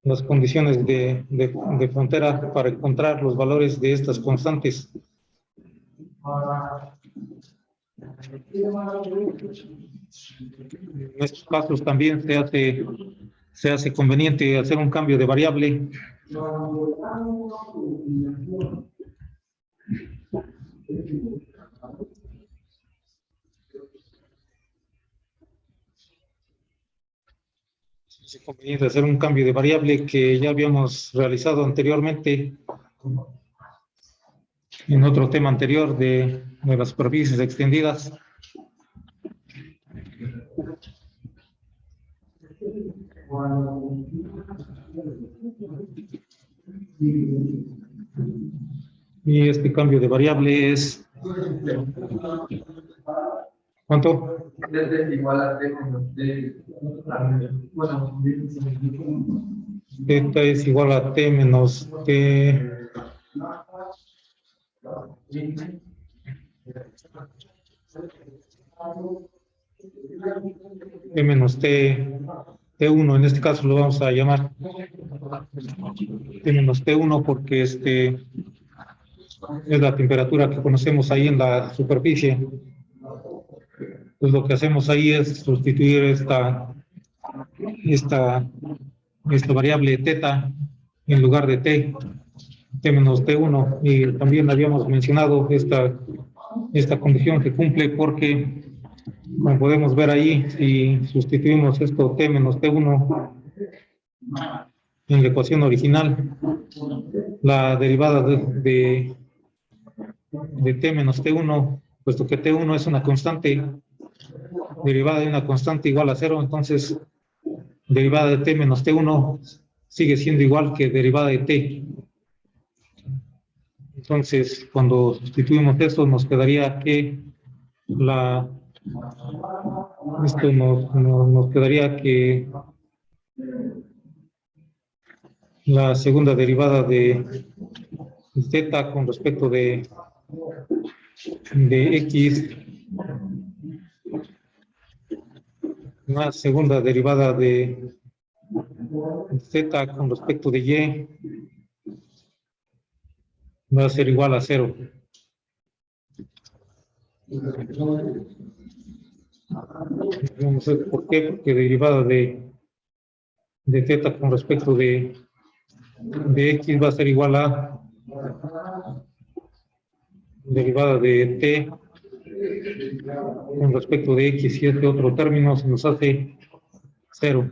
de frontera para encontrar los valores de estas constantes. En estos casos también se hace conveniente hacer un cambio de variable. Es conveniente hacer un cambio de variable que ya habíamos realizado anteriormente en otro tema anterior de las superficies extendidas. Y este cambio de variable es ¿cuánto?
Es igual a T menos T. Bueno,
Theta es igual a T menos T. T menos T. T1, en este caso lo vamos a llamar T menos T1 porque es la temperatura que conocemos ahí en la superficie. Pues lo que hacemos ahí es sustituir esta variable θ en lugar de T menos T1, y también habíamos mencionado esta condición que cumple porque, como podemos ver ahí, si sustituimos esto T menos T1 en la ecuación original, la derivada de T menos T1, puesto que T1 es una constante, derivada de una constante igual a 0, entonces derivada de T menos T1 sigue siendo igual que derivada de T. Entonces, cuando sustituimos esto, nos quedaría que nos quedaría que la segunda derivada de z con respecto de x, una segunda derivada de z con respecto de y va a ser igual a 0. Vamos a ver por qué, porque derivada de z con respecto de x va a ser igual a derivada de t con respecto de x, y este otro término se nos hace 0.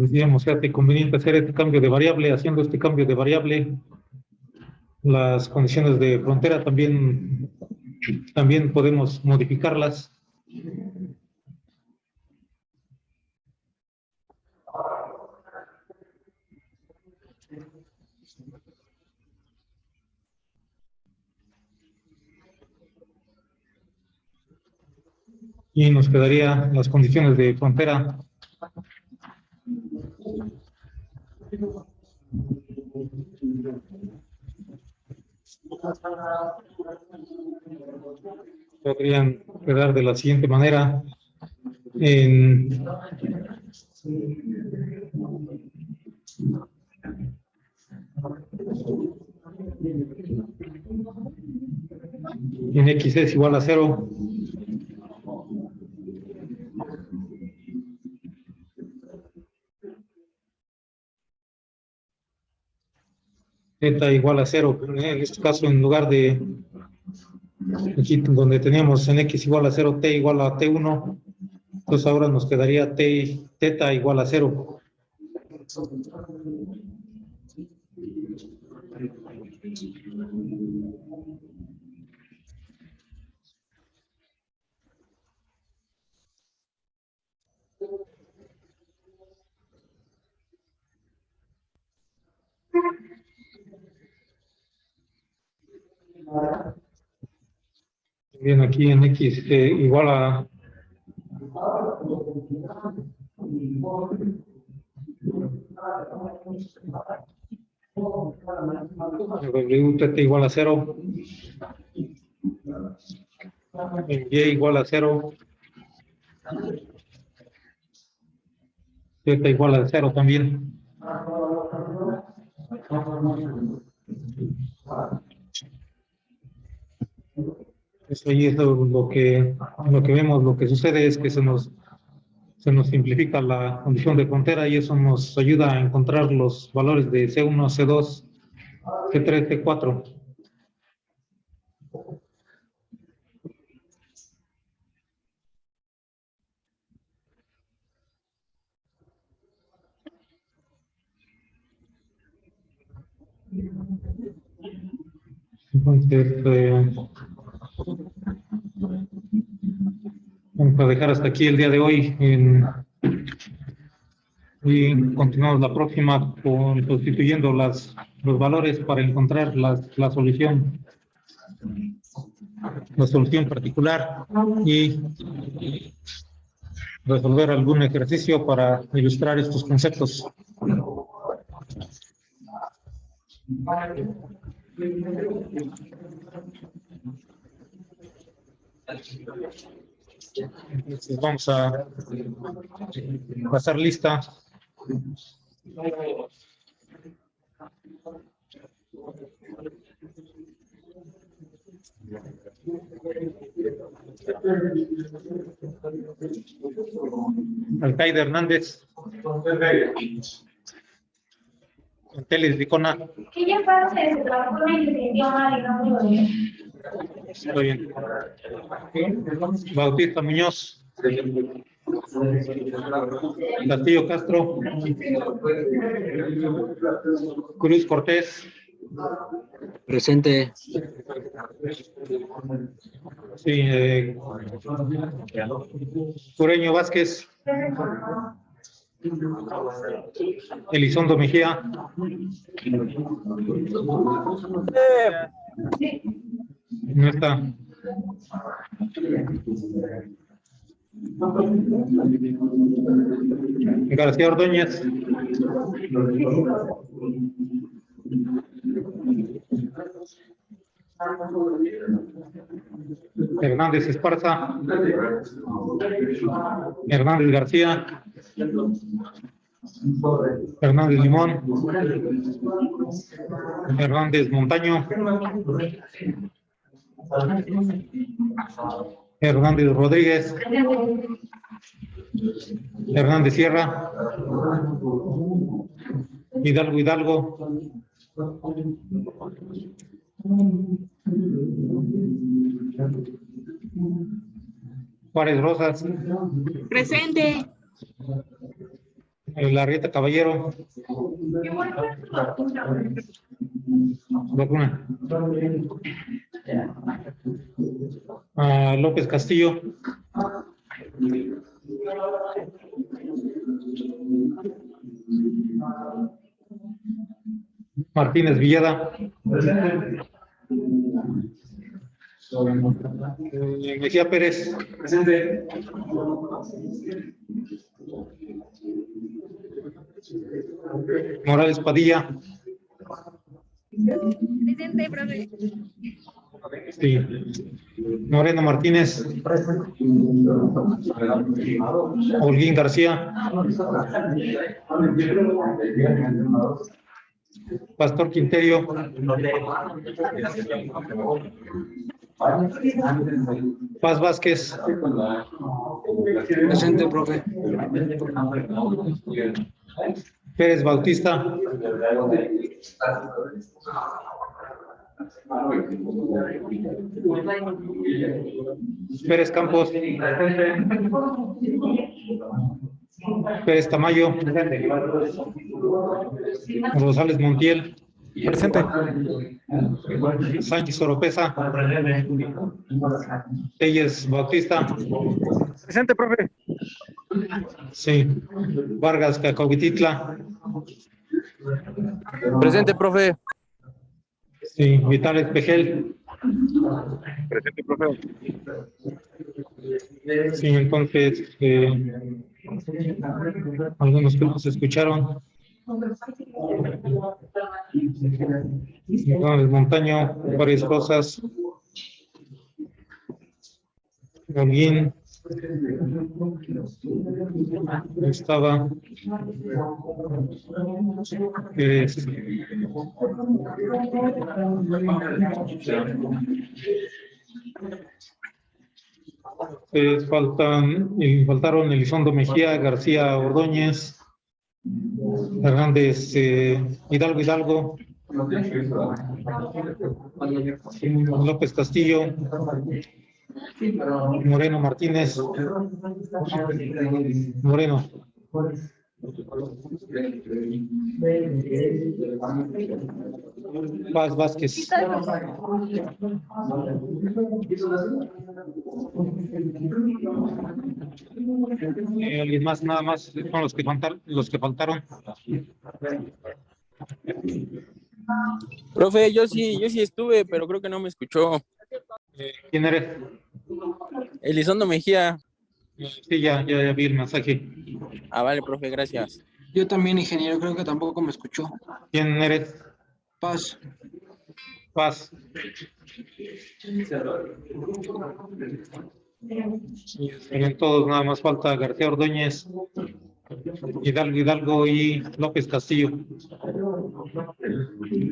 Decíamos, se hace conveniente hacer este cambio de variable. Haciendo este cambio de variable, las condiciones de frontera también podemos modificarlas. Y nos quedaría las condiciones de frontera. Podrían quedar de la siguiente manera. En X es igual a 0. Zeta igual a 0. En este caso, en lugar de aquí donde teníamos en X igual a 0, T igual a T1, entonces ahora nos quedaría Teta igual a 0. Bien, aquí en X igual a W teta igual a 0. En Y igual a 0. Teta igual a 0 también. Eso ahí es lo que vemos. Lo que sucede es que se nos simplifica la condición de frontera y eso nos ayuda a encontrar los valores de C1, C2, C3, C4. Entonces, vamos a dejar hasta aquí el día de hoy y continuamos la próxima sustituyendo los valores para encontrar la solución particular y resolver algún ejercicio para ilustrar estos conceptos. Entonces vamos a pasar lista. Alcaide Hernández. Telis Licona.
¿Qué ya pasa? Se trabajó en el idioma y no me lo digo.
Muy bien. Bautista Muñoz. Castillo Castro. Cruz Cortés.
Presente.
Sí, Cureño Vázquez. Elizondo Mejía. No está. García Ordóñez. Hernández Esparza. Hernández García. Hernández Limón. Hernández Montaño. Hernández Rodríguez. Hernández Sierra. Hidalgo. Juárez Rosas.
Presente.
Larrieta Caballero. Vacuna. López Castillo. Martínez Villada, Mejía Pérez,
Presente.
Morales Padilla,
Presente, profe.
sí. Moreno Martínez, Holguín García, Pastor Quinterio, Paz Vázquez,
Presente, profe.
Pérez Bautista, Pérez Campos, Pérez Tamayo, Rosales Montiel,
Presente.
Sánchez Oropesa, Telles Bautista,
Presente, profe.
sí. Vargas Cacahuititla,
Presente, profe.
sí. Vital Espejel,
Presente, profe.
sí. Entonces, algunos que no se escucharon. González Montaño, varias cosas. Holguín. Estaba. Faltaron Elizondo Mejía, García Ordóñez, Hernández Hidalgo, López Castillo, Moreno Martínez, Moreno, Paz Vázquez, alguien más, nada más son los que faltaron.
Profe, yo sí estuve, pero creo que no me escuchó.
¿Quién eres?
Elizondo Mejía.
Sí, ya vi el mensaje.
Ah, vale, profe, gracias.
Yo también, ingeniero, creo que tampoco me escuchó.
¿Quién eres?
Paz.
Paz. Tienen todos, nada más falta García Ordóñez, Hidalgo y López Castillo.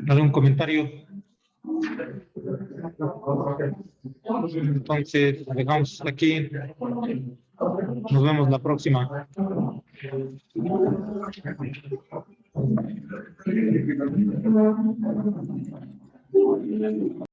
¿Algún comentario? Entonces, dejamos aquí. Nos vemos la próxima.